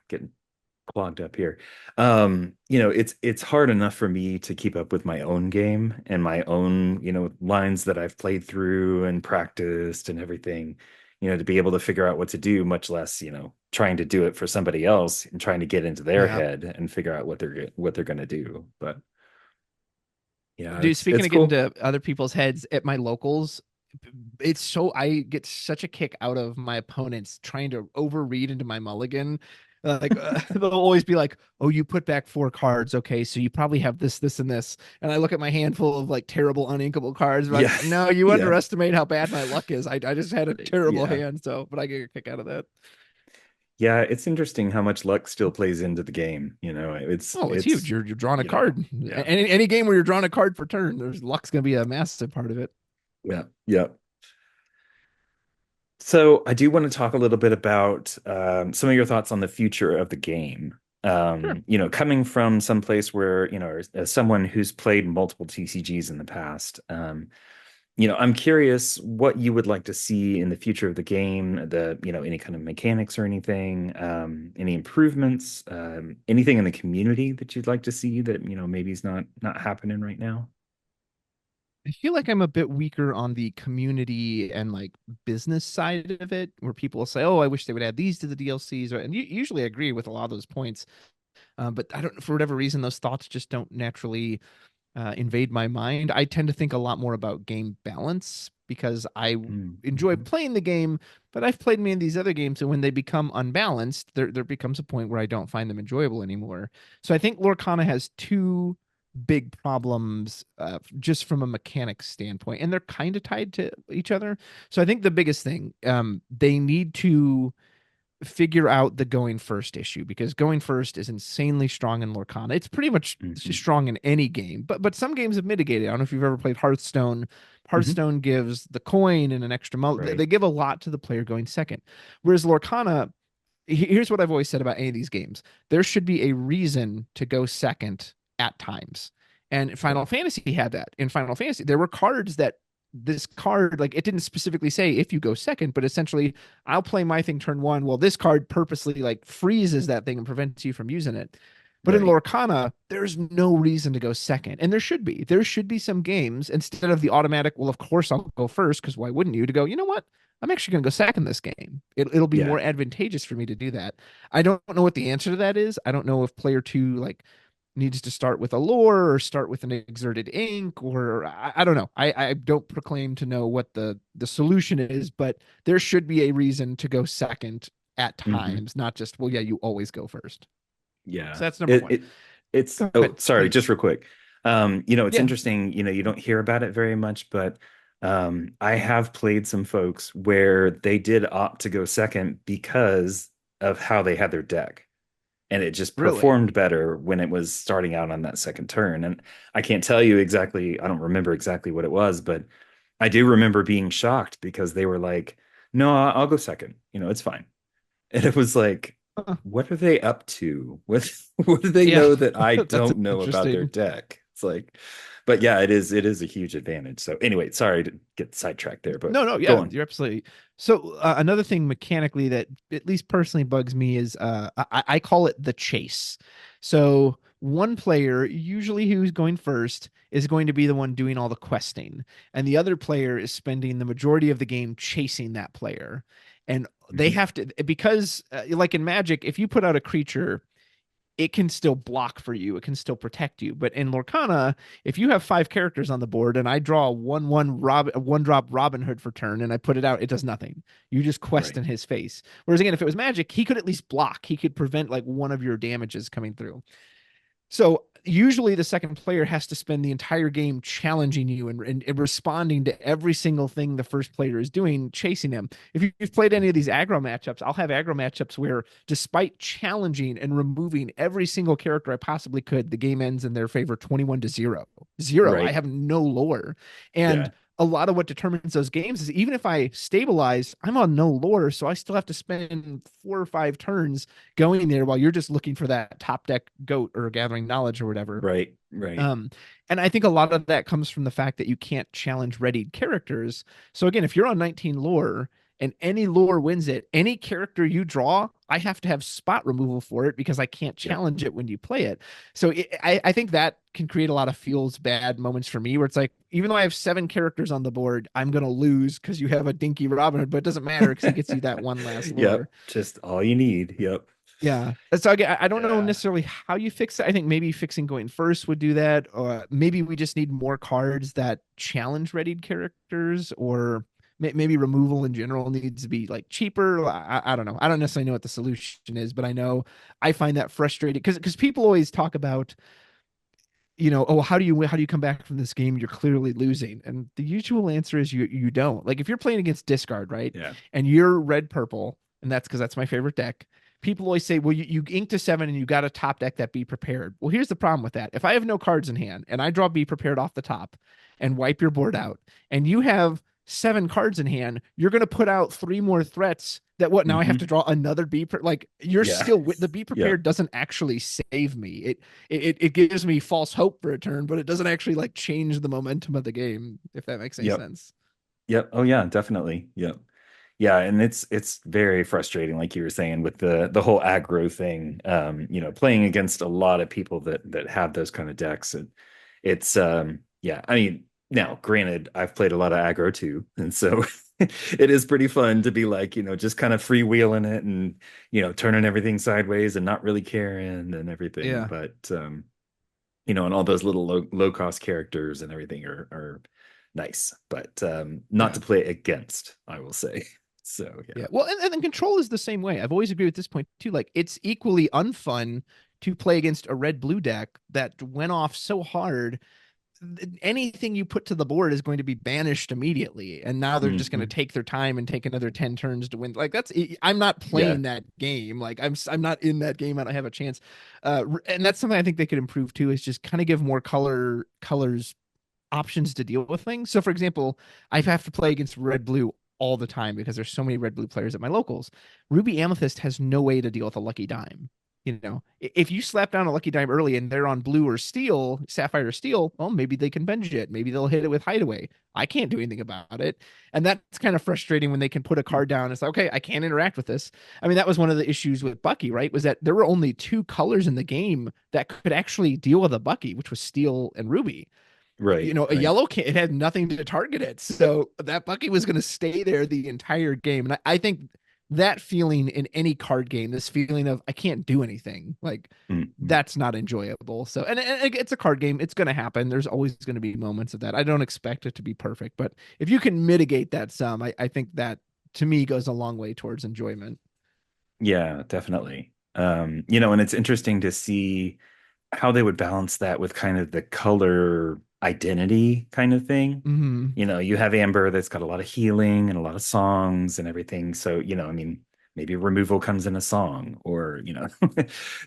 get clogged up here. It's hard enough for me to keep up with my own game and my own, lines that I've played through and practiced and everything, to be able to figure out what to do, much less, trying to do it for somebody else and trying to get into their yeah. head and figure out what they're going to do. But yeah, Dude, it's speaking it's of getting cool. to other people's heads at my locals, it's so I get such a kick out of my opponents trying to overread into my mulligan. They'll always be like, "Oh, you put back 4 cards, okay? So you probably have this, this, and this." And I look at my handful of like terrible uninkable cards. Yeah. Like, no, you Yeah. underestimate how bad my luck is. I just had a terrible Yeah. hand, so but I get a kick out of that. Yeah, it's interesting how much luck still plays into the game. Oh, it's huge. It's You're drawing a you know, card. yeah. Any game where you're drawing a card per turn, there's luck's gonna be a massive part of it. Yeah. Yeah. So I do want to talk a little bit about some of your thoughts on the future of the game. Sure. Coming from some place where, as someone who's played multiple TCGs in the past, I'm curious what you would like to see in the future of the game, any kind of mechanics or anything, any improvements, anything in the community that you'd like to see that, maybe is not happening right now. I feel like I'm a bit weaker on the community and like business side of it, where people will say, "Oh, I wish they would add these to the DLCs," and usually I agree with a lot of those points. But I don't, for whatever reason, those thoughts just don't naturally invade my mind. I tend to think a lot more about game balance because I enjoy Mm-hmm. playing the game, but I've played many of these other games, and when they become unbalanced, there becomes a point where I don't find them enjoyable anymore. So I think Lorcana has two big problems just from a mechanics standpoint, and they're kind of tied to each other. So I think the biggest thing, they need to figure out the going first issue, because going first is insanely strong in Lorcana. It's pretty much Mm-hmm. strong in any game, but some games have mitigated. I don't know if you've ever played Hearthstone. Mm-hmm. Hearthstone gives the coin and an extra Right. they give a lot to the player going second. Whereas Lorcana, here's what I've always said about any of these games. There should be a reason to go second at times. And Yep. Final Fantasy had that. In Final Fantasy, there were cards that this card, like, it didn't specifically say if you go second, but essentially I'll play my thing turn one. Well, this card purposely like freezes that thing and prevents you from using it. But in Right. Lorcana, there's no reason to go second. And there should be. There should be some games, instead of the automatic, well, of course I'll go first, because why wouldn't you? To go, you know what? I'm actually going to go second this game. It'll be Yeah. more advantageous for me to do that. I don't know what the answer to that is. I don't know if player two like needs to start with a lore or start with an exerted ink, or I don't know. I don't proclaim to know what the solution is, but there should be a reason to go second at Mm-hmm. times, not just, well, yeah, you always go first. Yeah. So that's number It one. it it's Go oh, ahead. sorry, just real quick. It's Yeah, interesting, you don't hear about it very much, but I have played some folks where they did opt to go second because of how they had their deck. And it just really. performed better when it was starting out on that second turn. And I can't tell you exactly, I don't remember exactly what it was, but I do remember being shocked because they were like, no, I'll go second. It's fine. And it was like, Huh. what are they up to? What do they Yeah, know that I that's don't know about their interesting. deck? It's like, but yeah, it is a huge advantage. So anyway, sorry to get sidetracked there, but No, no, go yeah, on. you're absolutely. So another thing mechanically that at least personally bugs me is I call it the chase. So one player, usually who's going first, is going to be the one doing all the questing, and the other player is spending the majority of the game chasing that player. And they Mhm. have to, because like in Magic, if you put out a creature, it can still block for you. It can still protect you. But in Lorcana, if you have five characters on the board and I draw one drop Robin Hood for turn and I put it out, it does nothing. You just quest Right. in his face. Whereas again, if it was Magic, he could at least block. He could prevent like one of your damages coming through. So usually the second player has to spend the entire game challenging you and responding to every single thing the first player is doing, chasing him. If you've played any of these aggro matchups, I'll have aggro matchups where, despite challenging and removing every single character I possibly could, the game ends in their favor 21 to 0. Zero. I Right. have no lore. And Yeah. a lot of what determines those games is, even if I stabilize, I'm on no lore, so I still have to spend 4 or 5 turns going there while you're just looking for that top deck goat or gathering knowledge or whatever. Right. Right. Um, and I think a lot of that comes from the fact that you can't challenge readied characters. So again, if you're on 19 lore and any lore wins it, any character you draw, I have to have spot removal for it because I can't Yep. challenge it when you play it. So I think that can create a lot of feels bad moments for me, where it's like, even though I have 7 characters on the board, I'm going to lose because you have a dinky Robin Hood, but it doesn't matter because he gets you that one last lore. Yep. Just all you need. Yep. Yeah. So again, I don't know Yeah. necessarily how you fix it. I think maybe fixing going first would do that. Or maybe we just need more cards that challenge readied characters, or maybe removal in general needs to be like cheaper. I don't know. I don't necessarily know what the solution is, but I know I find that frustrating because people always talk about, oh, how do you come back from this game? You're clearly losing. And the usual answer is you don't. Like, if you're playing against discard, right? Yeah. And you're red purple, and that's because that's my favorite deck. People always say, well, you ink to 7 and you got a top deck that Be Prepared. Well, here's the problem with that. If I have no cards in hand and I draw Be Prepared off the top and wipe your board out, and you have 7 cards in hand, you're going to put out 3 more threats. That what, now I have to Hmm. draw another like, you're Yeah. still, the Be Yep. Prepared doesn't actually save me. It gives me false hope for a turn, but it doesn't actually like change the momentum of the game, if that makes any Yep. sense. Yep. Oh yeah, definitely. Yep. Yeah, and it's very frustrating, like you were saying, with the whole aggro thing. Playing against a lot of people that have those kind of decks. It's yeah. I mean, Now, granted, I've played a lot of aggro too, and so it is pretty fun to be like, just kind of freewheeling it and, turning everything sideways and not really caring and everything. Yeah. But and all those little low cost characters and everything are nice, but not Yeah. to play against, I will say. So yeah. Yeah. Well, and control is the same way. I've always agreed with this point too. Like it's equally unfun to play against a red blue deck that went off so hard. Anything you put to the board is going to be banished immediately. And now they're just going to Mhm. take their time and take another 10 turns to win. Like that's I'm not Yeah. playing that game. Like I'm not in that game. I don't have a chance. And that's something I think they could improve too, is just kind of give more colors options to deal with things. So, for example, I have to play against red blue all the time because there's so many red blue players at my locals. Ruby Amethyst has no way to deal with a lucky dime. If you slap down a lucky dime early and they're on blue or steel, sapphire or steel, well, maybe they can bend it. Maybe they'll hit it with hideaway. I can't do anything about it. And that's kind of frustrating when they can put a card down. It's like, okay, I can't interact with this. I mean, that was one of the issues with Bucky, right? Was that there were only two colors in the game that could actually deal with a Bucky, which was steel and ruby. Right, A right. yellow can it had nothing to target it, so that Bucky was going to stay there the entire game. And I think that feeling in any card game, this feeling of I can't do anything, like Mhm. that's not enjoyable. So, and it's a card game, it's going to happen. There's always going to be moments of that. I don't expect it to be perfect, but if you can mitigate that some, I think that to me goes a long way towards enjoyment. Yeah, definitely. And it's interesting to see how they would balance that with kind of the color identity kind of thing. Hmm. You have Amber that's got a lot of healing and a lot of songs and everything. So, I mean, maybe removal comes in a song or, Yeah,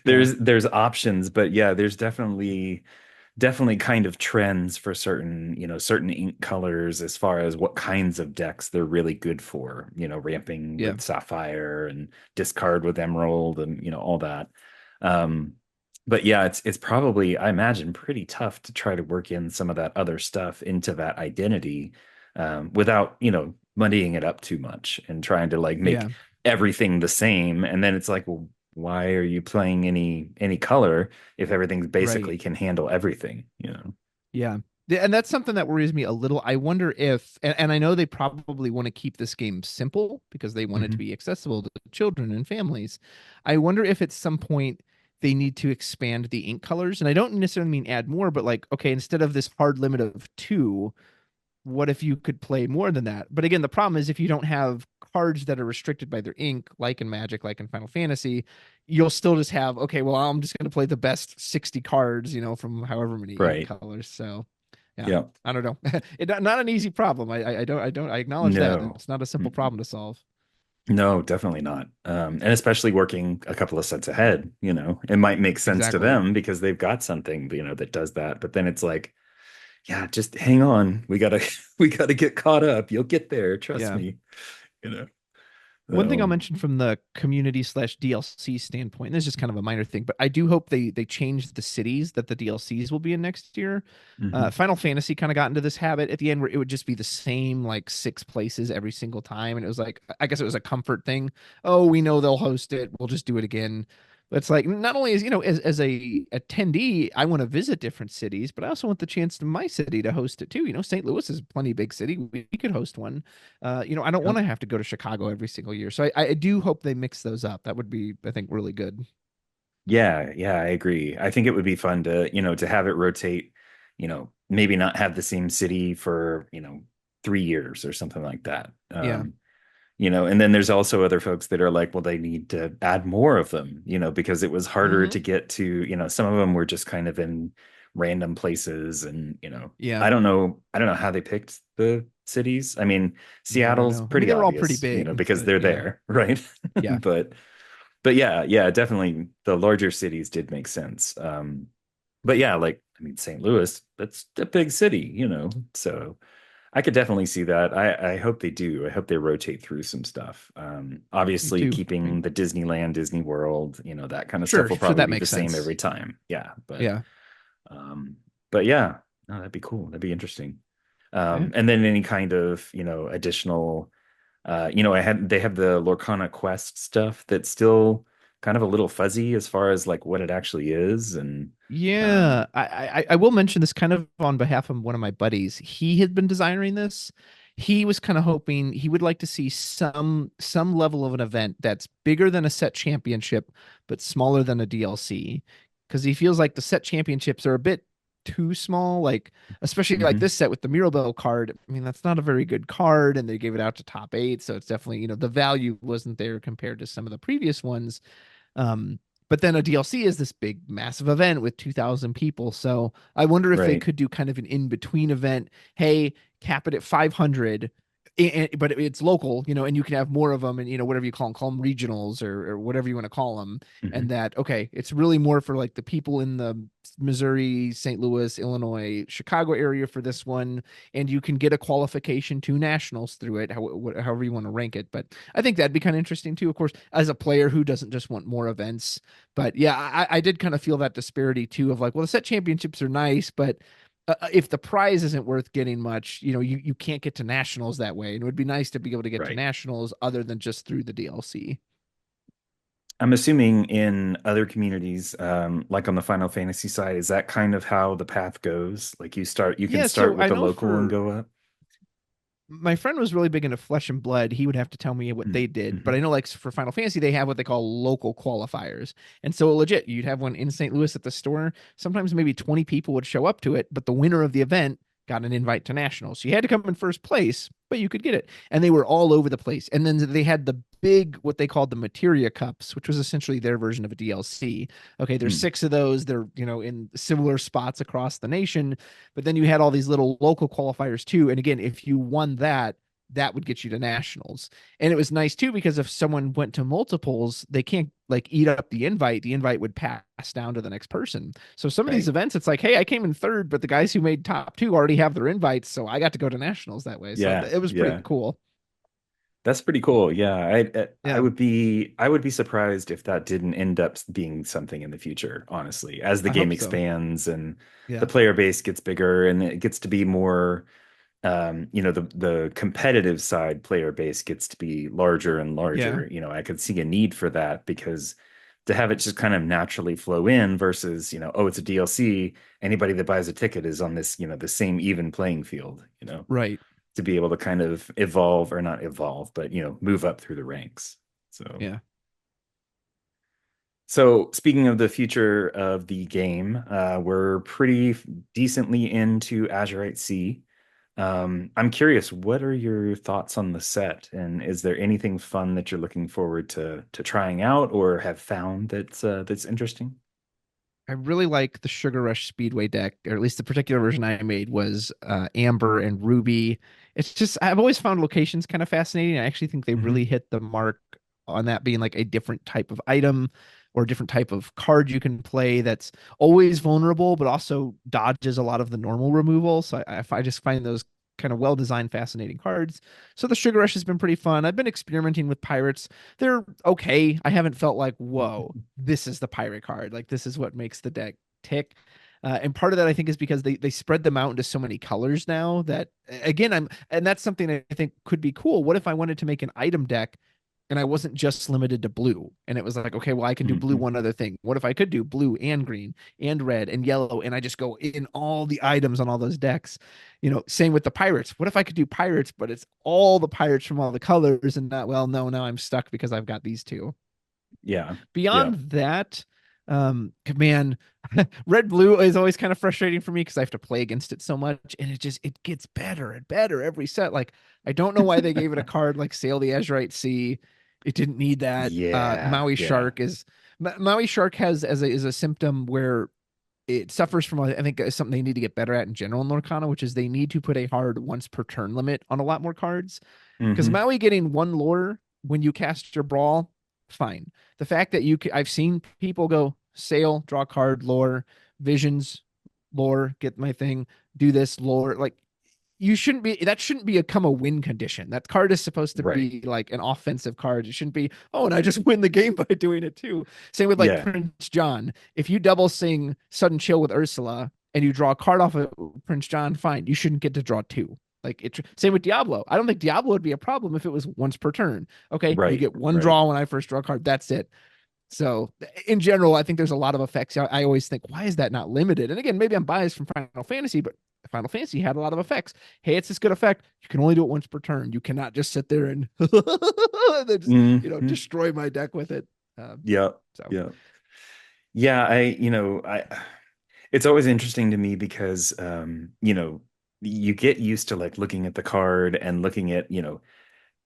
there's options, but yeah, there's definitely kind of trends for certain ink colors as far as what kinds of decks they're really good for, ramping yeah, with Sapphire and discard with Emerald and, all that. Um, but yeah, it's probably, I imagine, pretty tough to try to work in some of that other stuff into that identity without, muddying it up too much and trying to like make yeah, everything the same. And then it's like, well, why are you playing any color if everything right. basically can handle everything? Yeah. And that's something that worries me a little. I wonder if, and I know they probably want to keep this game simple because they want it to Hmm. be accessible to children and families. I wonder if at some point they need to expand the ink colors. And I don't necessarily mean add more, but like, okay, instead of this hard limit of two, what if you could play more than that? But again, the problem is if you don't have cards that are restricted by their ink, like in Magic, like in Final Fantasy, you'll still just have, okay, well, I'm just going to play the best 60 cards, from however many ink Right. colors. So, yeah, Yeah. I don't know. Not an easy problem. I acknowledge that No. it's not a simple Mm-mm. problem to solve. No, definitely not. And especially working a couple of sets ahead, it might make sense to Exactly. them because they've got something, that does that. But then it's like, yeah, just hang on. We gotta we gotta get caught up. You'll get there, trust Yeah. me. You know. One thing I'll So, mention from the community slash DLC standpoint, and this is just kind of a minor thing, but I do hope they change the cities that the DLCs will be in next year. mhm. Final Fantasy kind of got into this habit at the end where it would just be the same like six places every single time, and it was like I guess it was a comfort thing. Oh, we know they'll host it, we'll just do it again. But it's like not only as a attendee, I want to visit different cities, but I also want the chance to my city to host it too. St. Louis is a plenty big city; we could host one. I don't want Yep. to have to go to Chicago every single year. So I do hope they mix those up. That would be, I think, really good. Yeah, yeah, I agree. I think it would be fun to have it rotate, maybe not have the same city for, 3 years or something like that. Yeah. And then there's also other folks that are like, well, they need to add more of them, because it was harder Hmm. to get to, some of them were just kind of in random places and, Yeah. I don't know how they picked the cities. I mean, Yeah, I don't Seattle's know. I mean, pretty they were all pretty obvious, big, because but they're yeah. there, right? Yeah. But yeah, yeah, definitely the larger cities did make sense. But yeah, like I mean, St. Louis, that's a big city. So I could definitely see that. I hope they do. I hope they rotate through some stuff. Me Obviously, too. I keeping mean, the Disneyland, Disney World, that kind of stuff sure. will So probably that be the makes same sense. every time. Yeah, Yeah. um, but yeah, no, that'd be cool. That'd be interesting. Yeah. And then any kind of additional, they have the Lorcana Quest stuff that's still kind of a little fuzzy as far as like what it actually is. And Yeah, um, I will mention this kind of on behalf of one of my buddies. He had been designing this. He was kind of hoping he would like to see some level of an event that's bigger than a set championship, but smaller than a DLC. Because he feels like the set championships are a bit too small, like especially like mhm, this set with the Mirabelle card. I mean, that's not a very good card, and they gave it out to top eight, so it's definitely, the value wasn't there compared to some of the previous ones. Um, but then a DLC is this big, massive event with 2,000 people. So I wonder if they right. could do kind of an in between event. Hey, cap it at 500, but it's local, and you can have more of them, and whatever you call them regionals or whatever you want to call them. And Mhm, that, okay, it's really more for like the people in the Missouri, St. Louis, Illinois, Chicago area for this one, and you can get a qualification to nationals through it, however you want to rank it. But I think that'd be kind of interesting too, of course, as a player who doesn't just want more events. But yeah, I did kind of feel that disparity too of like, well, the set championships are nice, but if the prize isn't worth getting much, you can't get to nationals that way. And it would be nice to be able to get to right. nationals other than just through the DLC. I'm assuming in other communities, like on the Final Fantasy side, is that kind of how the path goes? Like you can Yeah, start so with I the know local and for go up. my friend was really big into Flesh and Blood. He would have to tell me what they did, but Mm-hmm. I know like for Final Fantasy they have what they call local qualifiers, and so legit you'd have one in St. Louis at the store. Sometimes maybe 20 people would show up to it, but the winner of the event got an invite to nationals. So you had to come in first place, but you could get it, and they were all over the place. And then they had the big what they called the Materia Cups, which was essentially their version of a DLC. Okay, there's Mm, six of those. They're in similar spots across the nation, but then you had all these little local qualifiers too. And again, if you won that, that would get you to nationals. And it was nice too because if someone went to multiples, they can't like eat up the invite. The invite would pass down to the next person. So some of these right. events, it's like, hey, I came in third, but the guys who made top two already have their invites, so I got to go to nationals that way. So Yeah. it was pretty Yeah. cool. That's pretty cool. Yeah. I Yeah, would be surprised if that didn't end up being something in the future, honestly, as the I game hope so. expands and the Yeah, player base gets bigger and it gets to be more the competitive side player base gets to be larger and yeah, larger. I could see a need for that because to have it just kind of naturally flow in versus, oh, it's a DLC. Anybody that buys a ticket is on this, the same even playing field, right. to be able to kind of evolve or not evolve, but, move up through the ranks. So, Yeah. so speaking of the future of the game, we're pretty decently into Azurite Sea. I'm curious, what are your thoughts on the set, and is there anything fun that you're looking forward to trying out or have found that's interesting? I really like the Sugar Rush Speedway deck, or at least the particular version I made was Amber and Ruby. It's just I've always found locations kind of fascinating. I actually think they Hmm. really hit the mark on that being like a different type of item or a different type of card you can play that's always vulnerable, but also dodges a lot of the normal removal. So I just find those kind of well designed, fascinating cards. So the Sugar Rush has been pretty fun. I've been experimenting with pirates. They're okay. I haven't felt like, whoa, this is the pirate card. Like this is what makes the deck tick. And part of that I think is because they spread them out into so many colors now that again and that's something I think could be cool. What if I wanted to make an item deck and I wasn't just limited to blue? And it was like, okay, well I can do blue Hmm. one other thing. What if I could do blue and green and red and yellow and I just go in all the items on all those decks? Same with the pirates. What if I could do pirates, but it's all the pirates from all the colors and not, well, no, now I'm stuck because I've got these two. Yeah. Yeah. Beyond that, man, red blue is always kind of frustrating for me because I have to play against it so much, and it gets better and better every set. Like I don't know why they gave it a card like Sail the Azurite Sea. It didn't need that. Yeah. Maui Yeah. Shark is Maui Shark has as a symptom where it suffers from I think something they need to get better at in general in Lorcana, which is they need to put a hard once per turn limit on a lot more cards. Because Hmm. Maui getting one lore when you cast your brawl, fine. The fact that I've seen people go sail, draw card, lore, visions, lore, get my thing, do this lore. Like you shouldn't be that shouldn't become a win condition. That card is supposed to Right. be like an offensive card. It shouldn't be, oh, and I just win the game by doing it too. Same with like Yeah. Prince John. If you double sing sudden chill with Ursula and you draw a card off of Prince John, fine. You shouldn't get to draw two. Like it same with Diablo. I don't think Diablo would be a problem if it was once per turn. Okay, you Right. get one Right. draw when I first draw a card. That's it. So in general, I think there's a lot of effects. I always think, why is that not limited? And again, maybe I'm biased from Final Fantasy, but Final Fantasy had a lot of effects. Hey, it's this good effect. You can only do it once per turn. You cannot just sit there and just, Hmm. destroy my deck with it. Um, Yeah. so Yeah. Yeah, it's always interesting to me because you get used to like looking at the card and looking at,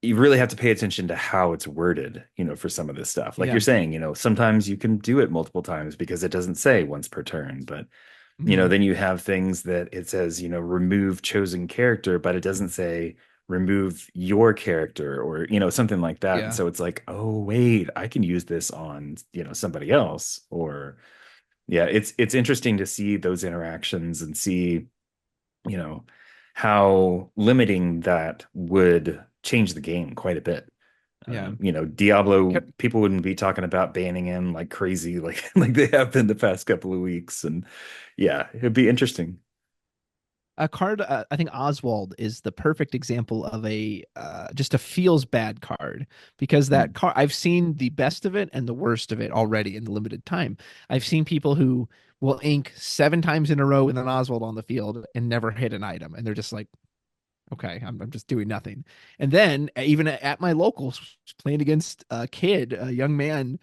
you really have to pay attention to how it's worded, for some of this stuff. Like yeah. you're saying, sometimes you can do it multiple times because it doesn't say once per turn, but Hmm. then you have things that it says, remove chosen character, but it doesn't say remove your character or, something like that. And Yeah. so it's like, oh, wait, I can use this on, somebody else. Or yeah, it's interesting to see those interactions and see, you know, how limiting that would change the game quite a bit. Yeah. Diablo, people wouldn't be talking about banning him like crazy, like like they have been the past couple of weeks. And yeah, it'd be interesting. A card, I think Oswald is the perfect example of a just a feels bad card, because that Mm. card, I've seen the best of it and the worst of it already in the limited time. I've seen people who will ink 7 times in a row with an Oswald on the field and never hit an item, and they're just like, okay, I'm just doing nothing. And then even at my locals, playing against a kid, a young man,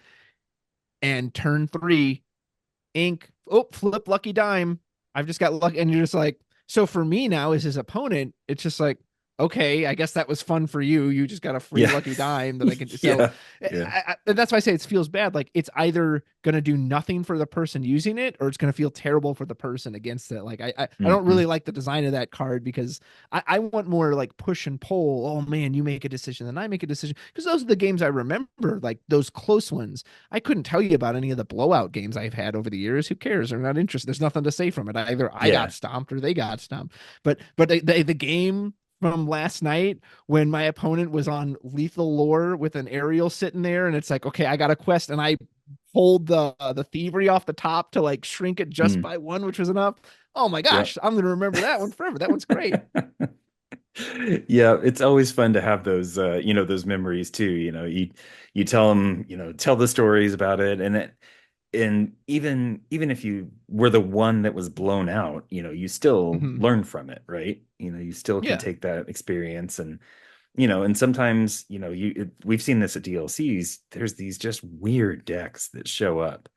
and turn 3 ink, oh, flip lucky dime. I've just got lucky. And you're just like, so for me now as his opponent, it's just like, okay, I guess that was fun for you. You just got a free Yeah. lucky dime that I can. So Yeah. Yeah. that's why I say it feels bad. Like it's either going to do nothing for the person using it, or it's going to feel terrible for the person against it. Like I don't Hmm. really like the design of that card, because I want more like push and pull. Oh man, you make a decision, then I make a decision. Because those are the games I remember, like those close ones. I couldn't tell you about any of the blowout games I've had over the years. Who cares? They're not interested. There's nothing to say from it. Either I got Yeah. stomped or they got stomped. But the game from last night, when my opponent was on lethal lore with an aerial sitting there, and it's like, okay, I got a quest, and I pulled the thievery off the top to like shrink it just Mm. by one, which was enough. Oh my Yeah. gosh, I'm gonna remember that one forever. That one's great. Yeah, it's always fun to have those those memories too. You tell them, tell the stories about it, and even if you were the one that was blown out, you still Hmm. learn from it, right? You still can Yeah. take that experience and and sometimes, we've seen this at DLCs. There's these just weird decks that show up,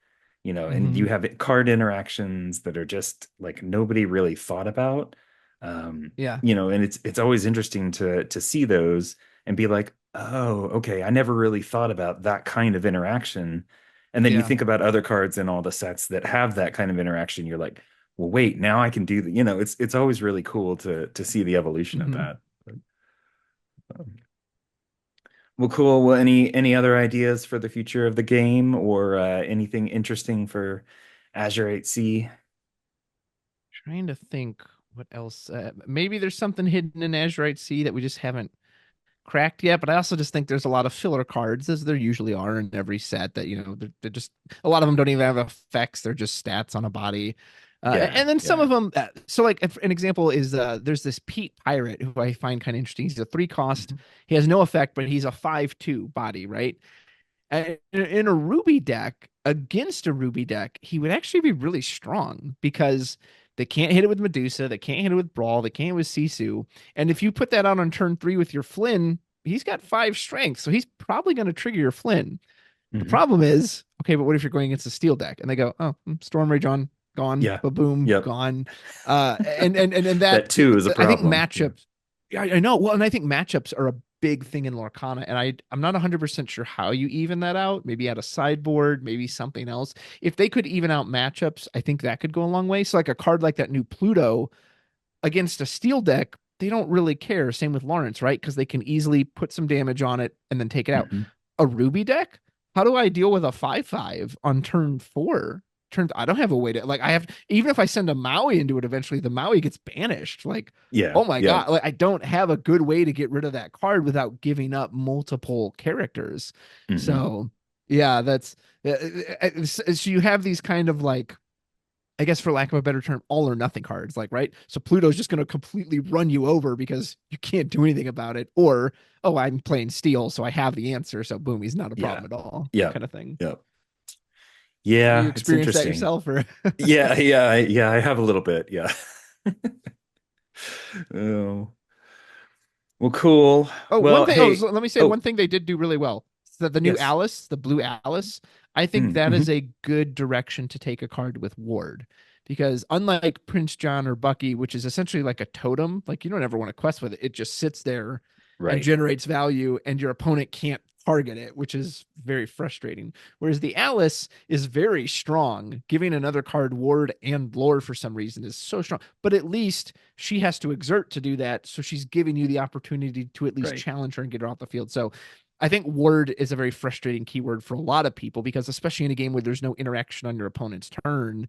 and you Hmm. have card interactions that are just like nobody really thought about. Yeah. And it's always interesting to see those and be like, oh, okay, I never really thought about that kind of interaction. And then you Yeah. think about other cards in all the sets that have that kind of interaction. You're like, well, wait, now I can do the, it's always really cool to see the evolution of Hmm. that. Well, cool. Well, any other ideas for the future of the game or anything interesting for Azurite Sea? Trying to think what else. Maybe there's something hidden in Azurite Sea that we just haven't cracked yet, but I also just think there's a lot of filler cards, as there usually are in every set, that they're just, a lot of them don't even have effects. They're just stats on a body. Yeah, And then some yeah. of them, so like an example is there's this Pete Pirate who I find kind of interesting. He's a 3 cost. Mhm. He has no effect, but he's a 5/2 body, right? And in a Ruby deck, against a Ruby deck, he would actually be really strong, because they can't hit it with Medusa, they can't hit it with Brawl, they can't with Sisu. And if you put that out on turn 3 with your Flynn, he's got 5 strength, so he's probably going to trigger your Flynn. The Mhm. problem is, okay, but what if you're going against a steel deck? And they go, oh, Storm Rage on, gone, Yeah. ba boom, Yep. gone. And that, That too is a I think problem. Yeah. matchups, yeah, I know. Well, and I think matchups are a big thing in Lorcana, and I'm not 100% sure how you even that out. Maybe at a sideboard, maybe something else. If they could even out matchups, I think that could go a long way. So like a card like that new Pluto against a steel deck, they don't really care. Same with Lawrence, right? Because they can easily put some damage on it and then take it out. Mhm. A Ruby deck, how do I deal with a 5/5 on turn 4? I don't have a way to, like, I have, even if I send a Maui into it, eventually the Maui gets banished. Like, Yeah. oh my Yeah. God, like I don't have a good way to get rid of that card without giving up multiple characters. Hmm. So yeah, that's so you have these kind of like, I guess for lack of a better term, all or nothing cards, like, right? So Pluto's just going to completely run you over because you can't do anything about it. Or, oh, I'm playing steel, so I have the answer. So boom, he's not a Yeah. problem at all, Yeah. kind of thing. Yeah. You Yeah, it's experienced that interesting. yourself, or? Yeah, I have a little bit. Yeah. Oh, well, cool. Oh, one Well, thing. Oh, hey. so let me say one Oh, thing they did do really well. So the new yes. Alice, the blue Alice, I think Mm, that is mhm. a good direction to take a card with Ward. Because unlike Prince John or Bucky, which is essentially like a totem, like you don't ever want to quest with it, it just sits there and Right. generates value, and your opponent can't target it, which is very frustrating. Whereas the Alice is very strong. Giving another card Ward and Lore for some reason is so strong. But at least she has to exert to do that. So she's giving you the opportunity to at least Right. challenge her and get her off the field. So I think word is a very frustrating keyword for a lot of people because, especially in a game where there's no interaction on your opponent's turn,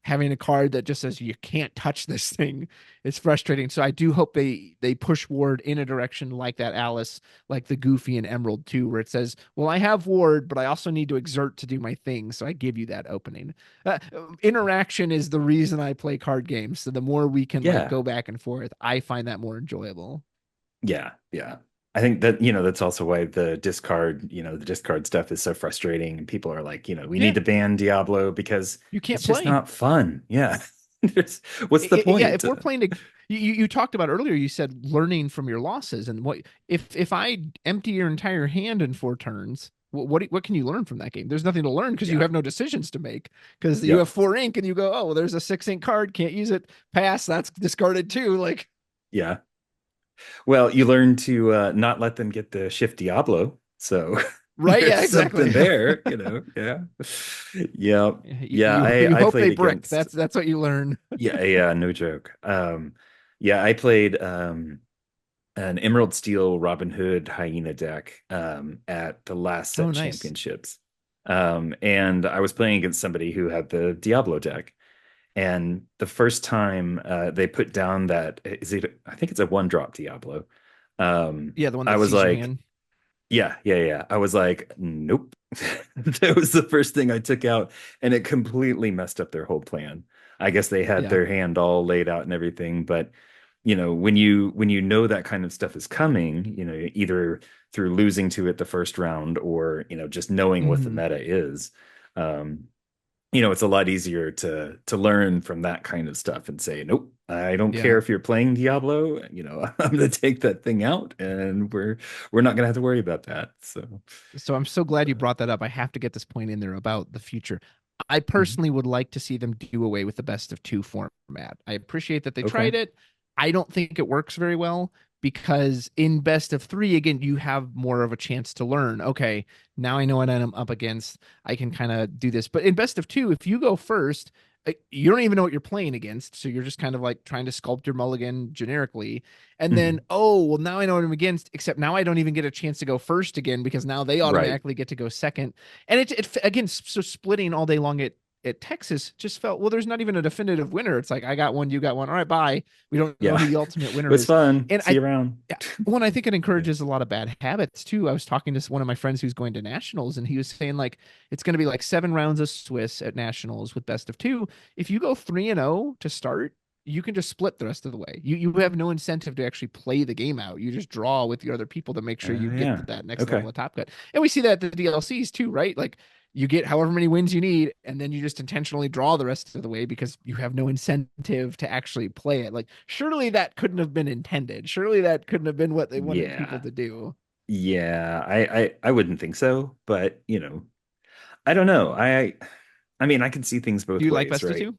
having a card that just says you can't touch this thing is frustrating. So I do hope they push Ward in a direction like that Alice, like the Goofy and Emerald too, where it says, "Well, I have Ward, but I also need to exert to do my thing, so I give you that opening." Interaction is the reason I play card games. So the more we can like Yeah. go back and forth, I find that more enjoyable. Yeah. Yeah. I think that, that's also why the discard stuff is so frustrating. And people are like, we need Yeah, to ban Diablo because you can't it's just play. not fun. Yeah. What's the Yeah, point? if we're playing to you talked about earlier, you said learning from your losses, and what if I empty your entire hand in 4 turns, what can you learn from that game? There's nothing to learn because you Yeah. have no decisions to make, because you have Yep. 4 ink and you go, oh well, there's a 6 ink card, can't use it, pass, that's discarded too, like. Yeah. Well, you learn to not let them get the shift Diablo. So Right, yeah, there's exactly. something there. Yeah. Yeah. Yeah, You I hope they played brick, against that's what you learn. yeah, no joke. Yeah, I played an Emerald Steel Robin Hood Hyena deck at the last Oh, set nice. championships. And I was playing against somebody who had the Diablo deck. And the first time they put down I think it's a one drop Diablo. Yeah, the one I that was sees your like, hand. yeah. I was like, nope. That was the first thing I took out, and it completely messed up their whole plan. I guess they had Yeah. their hand all laid out and everything, but when you know that kind of stuff is coming, either through losing to it the first round or just knowing what the Hmm. meta is, um, it's a lot easier to learn from that kind of stuff and say, nope, I don't care Yeah. if you're playing Diablo, I'm gonna take that thing out and we're not gonna have to worry about that. So So I'm so glad you uh, brought that up. I have to get this point in there about the future. I mhm. personally would like to see them do away with the best of two format. I appreciate that they Okay. tried it. I don't think it works very well because in best of three, again, you have more of a chance to learn. Okay, now I know what I'm up against. I can kind of do this. But in best of two, if you go first, you don't even know what you're playing against. So you're just kind of like trying to sculpt your mulligan generically. And then, Mhm. oh, well, now I know what I'm against, except now I don't even get a chance to go first again because now they Right. automatically get to go second. And it again, so splitting all day long at Texas just felt, well, there's not even a definitive winner. It's like, I got one, you got one. All right, bye. We don't know Yeah. who the ultimate It winner was is. fun. And See you around. yeah, one, I think it Yeah. encourages a lot of bad habits too. I was talking to one of my friends who's going to nationals, and he was saying like it's going to be like 7 rounds of Swiss at nationals with best of two. If you go 3-0 to start, you can just split the rest of the way. You have no incentive to actually play the game out. You just draw with your other people to make sure you get Yeah. to that next level Okay. of top cut. And we see that at the DLCs too, right? Like you get however many wins you need, and then you just intentionally draw the rest of the way because you have no incentive to actually play it. Like, surely that couldn't have been intended. Surely that couldn't have been what they wanted people Yeah. to do. Yeah. I wouldn't think so, but I don't know. I mean, I can see things Do both you like ways, Best of right? Two?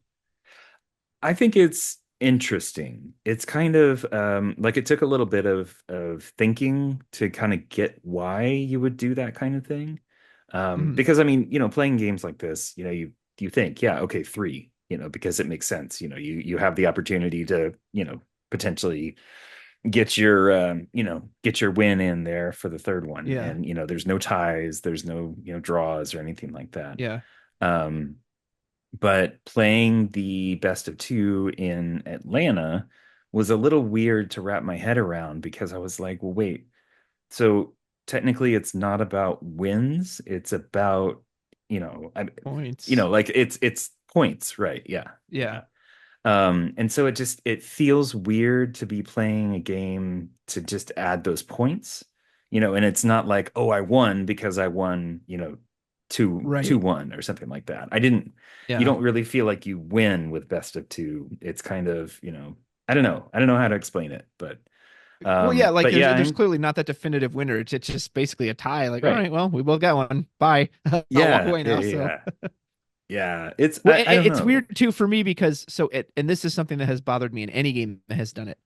I think it's interesting. It's kind of like it took a little bit of thinking to kind of get why you would do that kind of thing. Mm-hmm. Because I mean, playing games like this, you think, yeah, okay, three, because it makes sense. You have the opportunity to, potentially get your win in there for the third one. Yeah. And there's no ties, there's no, draws or anything like that. Yeah. Um, but playing the best of two in Atlanta was a little weird to wrap my head around because I was like, well, wait, so technically it's not about wins, it's about, Points. like it's points, right? Yeah. Yeah. Yeah. And so it feels weird to be playing a game to just add those points, and it's not like, oh, I won because I won, two Right. one or something like that. I didn't. You Yeah. don't really feel like you win with best of two. It's kind of, I don't know. I don't know how to explain it, Well, yeah, like but yeah, there's I'm clearly not that definitive winner. It's just basically a tie. Like, all right. right, well, we both got one. Bye. I'll walk Yeah, away yeah, now. yeah, So yeah. Yeah, it's well, I don't it's know. weird too for me because and this is something that has bothered me in any game that has done it.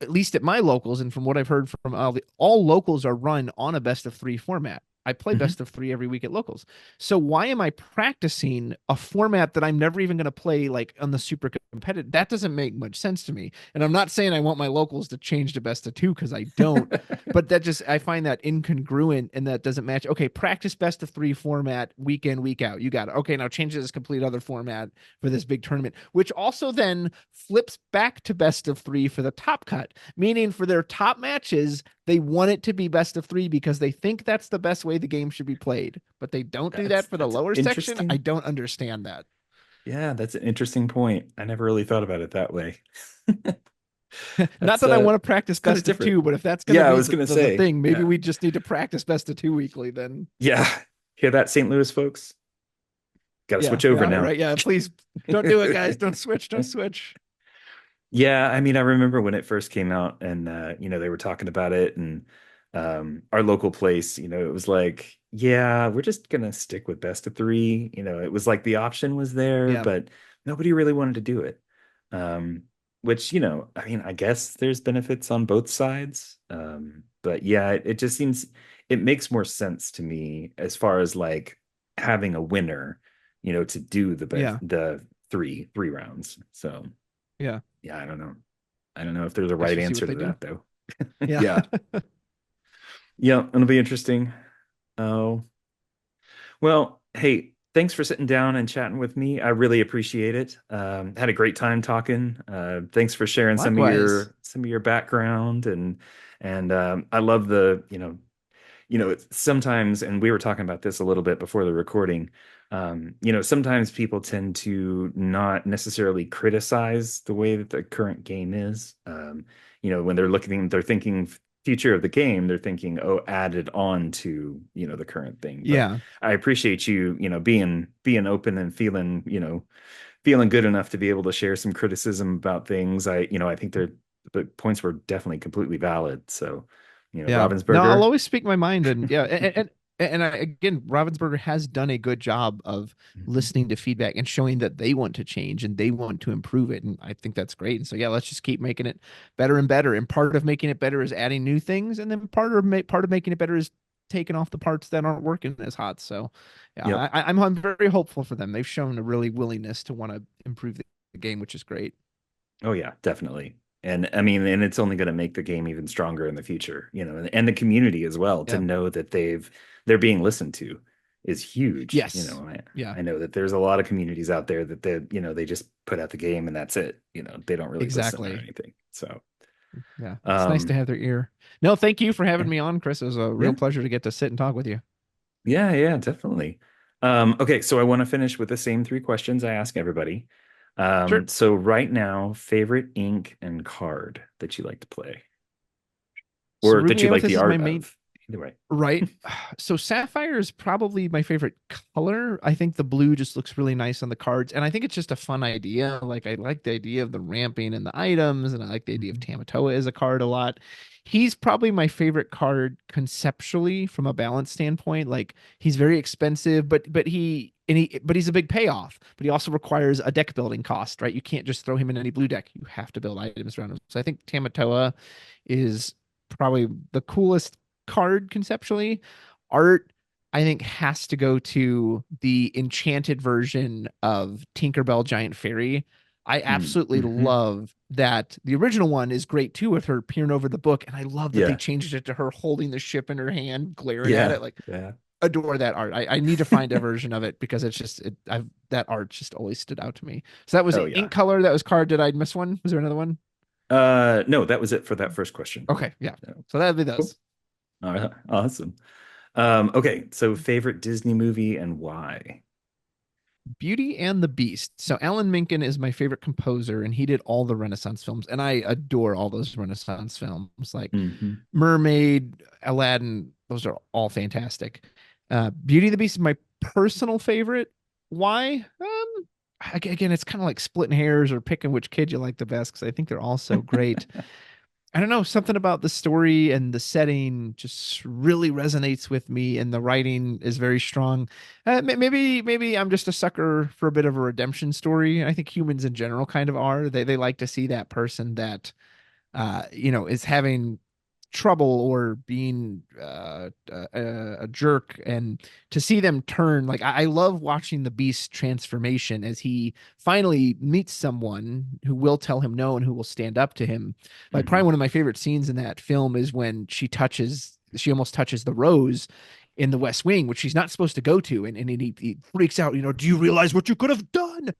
At least at my locals, and from what I've heard from all locals are run on a best of three format. I play Mhm. best of three every week at locals. So why am I practicing a format that I'm never even going to play like on the super competitive? That doesn't make much sense to me. And I'm not saying I want my locals to change to best of two because I don't, but that just I find that incongruent and that doesn't match. Okay, practice best of three format week in, week out. You got it. Okay, now change this complete other format for this big tournament, which also then flips back to best of three for the top cut, meaning for their top matches, they want it to be best of three because they think that's the best way the game should be played. But they don't do that for the That's lower section. I interesting. don't understand that. Yeah, that's an interesting point. I never really thought about it that way. Not That's that I want to practice it's kind of best of different. two, but if that's going to Yeah, I be was gonna the say, thing, maybe yeah. we just need to practice best of two weekly then. Yeah. Hear that, St. Louis folks? Got to Yeah. switch over Yeah. now. Right. Yeah. Please don't do it, guys. Don't switch. Don't switch. Yeah, I mean, I remember when it first came out and they were talking about it and our local place, it was like, yeah, we're just gonna stick with best of three. It was like the option was there, Yeah. but nobody really wanted to do it. Um, which, I mean, I guess there's benefits on both sides. But yeah, it just seems it makes more sense to me as far as like having a winner, to do the best Yeah. the three rounds. So Yeah. yeah, I don't know. I don't know if there's a Guess right we'll see what answer they to do. that though. Yeah. Yeah. Yeah, it'll be interesting. Oh, well, hey, thanks for sitting down and chatting with me. I really appreciate it. Had a great time talking. Thanks for sharing some of Likewise. your background and I love it's sometimes, and we were talking about this a little bit before the recording. Sometimes people tend to not necessarily criticize the way that the current game is. When they're thinking future of the game, they're thinking, oh, added on to, the current thing. But Yeah. I appreciate you, being open and feeling good enough to be able to share some criticism about things. I think the points were definitely completely valid. So, Yeah. No, I'll Ravensburger. always speak my mind, and yeah, and again, Ravensburger has done a good job of Mhm. listening to feedback and showing that they want to change and they want to improve it, and I think that's great. And so yeah, let's just keep making it better and better. And part of making it better is adding new things, and then part of making it better is taking off the parts that aren't working as hot. So yeah, Yep. I'm very hopeful for them. They've shown a really willingness to want to improve the game, which is great. Oh yeah, definitely. And I mean, and it's only going to make the game even stronger in the future, and the community as well to Yeah. know that they're being listened to is huge. Yes. Yeah. I know that there's a lot of communities out there that they just put out the game and that's it. They don't really listen or Exactly. anything. So, Yeah, it's nice to um, have their ear. No, thank you for yeah, having me on, Chris. It was a real yeah, pleasure to get to sit and talk with you. yeah, yeah, definitely. Okay, so I want to finish with the same three questions I ask everybody. Sure. So right now, favorite ink and card that you like to play? Or that Cerulean you like Amethyst the is my art main. of. Either way. Right. So Sapphire is probably my favorite color. I think the blue just looks really nice on the cards. And I think it's just a fun idea. Like I like the idea of the ramping and the items, and I like the idea of Mhm. Tamatoa as a card a lot. He's probably my favorite card conceptually from a balance standpoint. Like he's very expensive, but he's a big payoff. But he also requires a deck building cost, right? You can't just throw him in any blue deck. You have to build items around him. So I think Tamatoa is probably the coolest card conceptually. Art, I think, has to go to the enchanted version of Tinkerbell Giant Fairy. I absolutely Mm-hmm. love that. The original one is great too, with her peering over the book, and I love that they Yeah. changed it to her holding the ship in her hand, glaring at Yeah. it. Like, Yeah. adore that art. I need to find a version of it because it's just that art just always stood out to me. So that was Oh yeah. ink color. That was card. Did I miss one? Was there another one? No, that was it for that first question. Okay, yeah. So, So that'd be cool. those. All right. Awesome. Okay, so favorite Disney movie and why? Beauty and the Beast. So Alan Menken is my favorite composer, and he did all the Renaissance films, and I adore all those Renaissance films, like Hmm. Mermaid, Aladdin. Those are all fantastic. Beauty and the Beast is my personal favorite, why? Again, it's kind of like splitting hairs or picking which kid you like the best because I think they're all so great. I don't know, something about the story and the setting just really resonates with me, and the writing is very strong. Maybe I'm just a sucker for a bit of a redemption story. I think humans in general kind of are. They like to see that person that is having trouble or being a jerk, and to see them turn. Like I love watching the Beast's transformation as he finally meets someone who will tell him no and who will stand up to him. Like probably Hmm. one of my favorite scenes in that film is when she almost touches the rose in the West Wing, which she's not supposed to go to, and he freaks out. Do you realize what you could have done?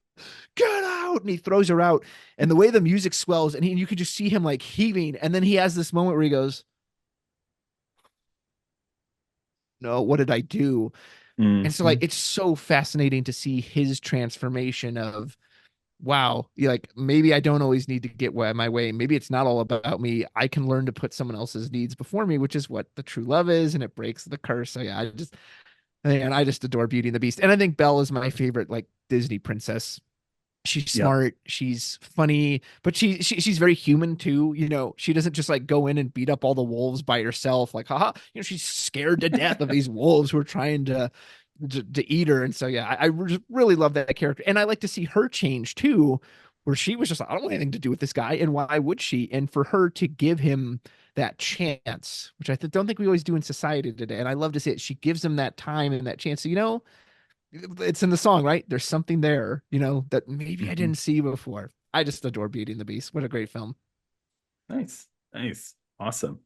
Get out! And he throws her out. And the way the music swells, and you could just see him like heaving. And then he has this moment where he goes, "No, what did I do?" And so like Hmm. it's so fascinating to see his transformation of, wow, like maybe I don't always need to get my way. Maybe it's not all about me. I can learn to put someone else's needs before me, which is what the true love is, and it breaks the curse. So yeah, I just adore Beauty and the Beast. And I think Belle is my favorite like Disney princess. She's Yep. smart, she's funny, but she's very human too. She doesn't just like go in and beat up all the wolves by herself, like haha. She's scared to death of these wolves who are trying to eat her. And so yeah, I just really love that character, and I like to see her change too, where she was just like, I don't want anything to do with this guy, and why would she? And for her to give him that chance, which don't think we always do in society today, and I love to see it. She gives him that time and that chance. So it's in the song, right? There's something there, that maybe I Hmm. didn't see before. I just adore Beauty and the Beast. What a great film. Nice. Nice. Awesome.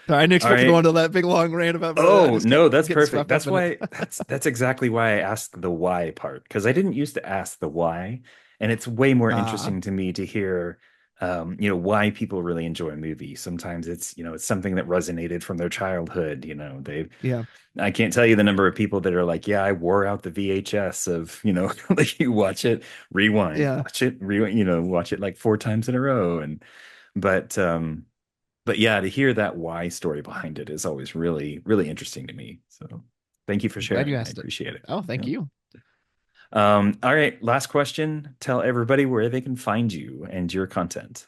So I didn't All expect to go right. into that big long rant about, but I Oh, just get no, that's getting perfect. swept up That's in it. why that's exactly why I asked the why part, because I didn't used to ask the why, and it's way more uh interesting to me to hear why people really enjoy a movie. Sometimes it's something that resonated from their childhood, they yeah, I can't tell you the number of people that are like, yeah, I wore out the VHS of, like you watch it, rewind, yeah. watch it, rewind, watch it like four times in a row. But um, but yeah, to hear that why story behind it is always really, really interesting to me. So thank you for I'm glad you sharing. I asked it. appreciate it. Oh, thank Yeah. you. All right, last question. Tell everybody where they can find you and your content.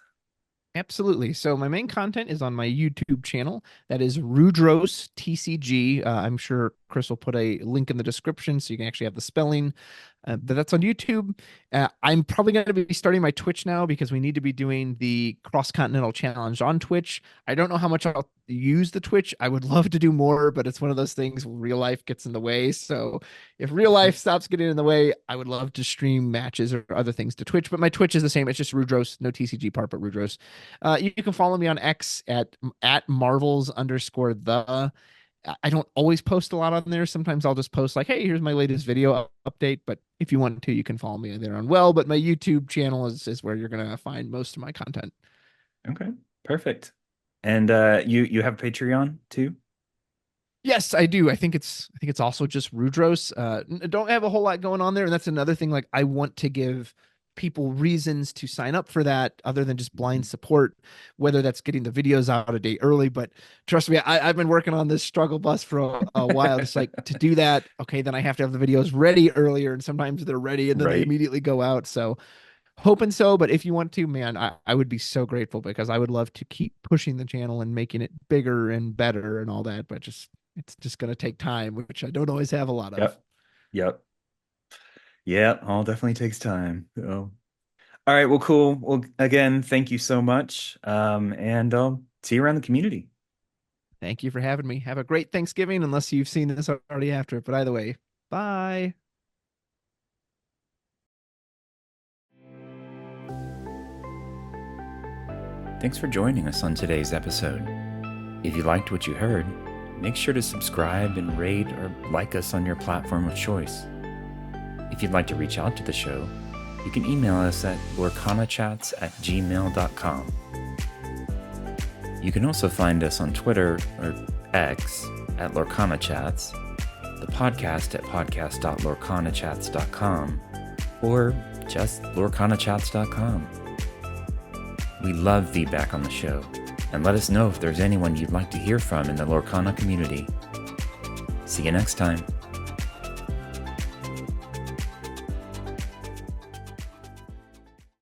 Absolutely. So my main content is on my YouTube channel. That is Rudrose TCG. I'm sure Chris will put a link in the description so you can actually have the spelling. But that's on YouTube. I'm probably going to be starting my Twitch now because we need to be doing the Cross-Continental Challenge on Twitch. I don't know how much I'll use the Twitch. I would love to do more, but it's one of those things where real life gets in the way. So if real life stops getting in the way, I would love to stream matches or other things to Twitch. But my Twitch is the same. It's just Rudrose, no TCG part, but Rudrose. You can follow me on X at Marvels underscore the. I don't always post a lot on there. Sometimes I'll just post like, hey, here's my latest video update. But if you want to, you can follow me there on well. But my YouTube channel is where you're gonna find most of my content. Okay, perfect. And you have Patreon too? Yes, I do. I think it's also just Rudros. Don't have a whole lot going on there, and that's another thing. Like I want to give people reasons to sign up for that other than just blind Mhm. support, whether that's getting the videos out a day early. But trust me, I've been working on this struggle bus for a while. Just like to do that, okay, then I have to have the videos ready earlier, and sometimes they're ready and then they Right. immediately go out. So hoping so, but if you want to, man, I would be so grateful because I would love to keep pushing the channel and making it bigger and better and all that, but just it's just going to take time, which I don't always have a lot of. Yep. Yep. Yeah, all definitely takes time. So, all right, well, cool. Well, again, thank you so much. And I'll see you around the community. Thank you for having me. Have a great Thanksgiving, unless you've seen this already after it. But either way, bye. Thanks for joining us on today's episode. If you liked what you heard, make sure to subscribe and rate or like us on your platform of choice. If you'd like to reach out to the show, you can email us at lorcanachats@gmail.com. You can also find us on Twitter or X at LorcanaChats, the podcast at podcast.lorcanachats.com, or just lorcanachats.com. We love feedback on the show, and let us know if there's anyone you'd like to hear from in the Lorcana community. See you next time.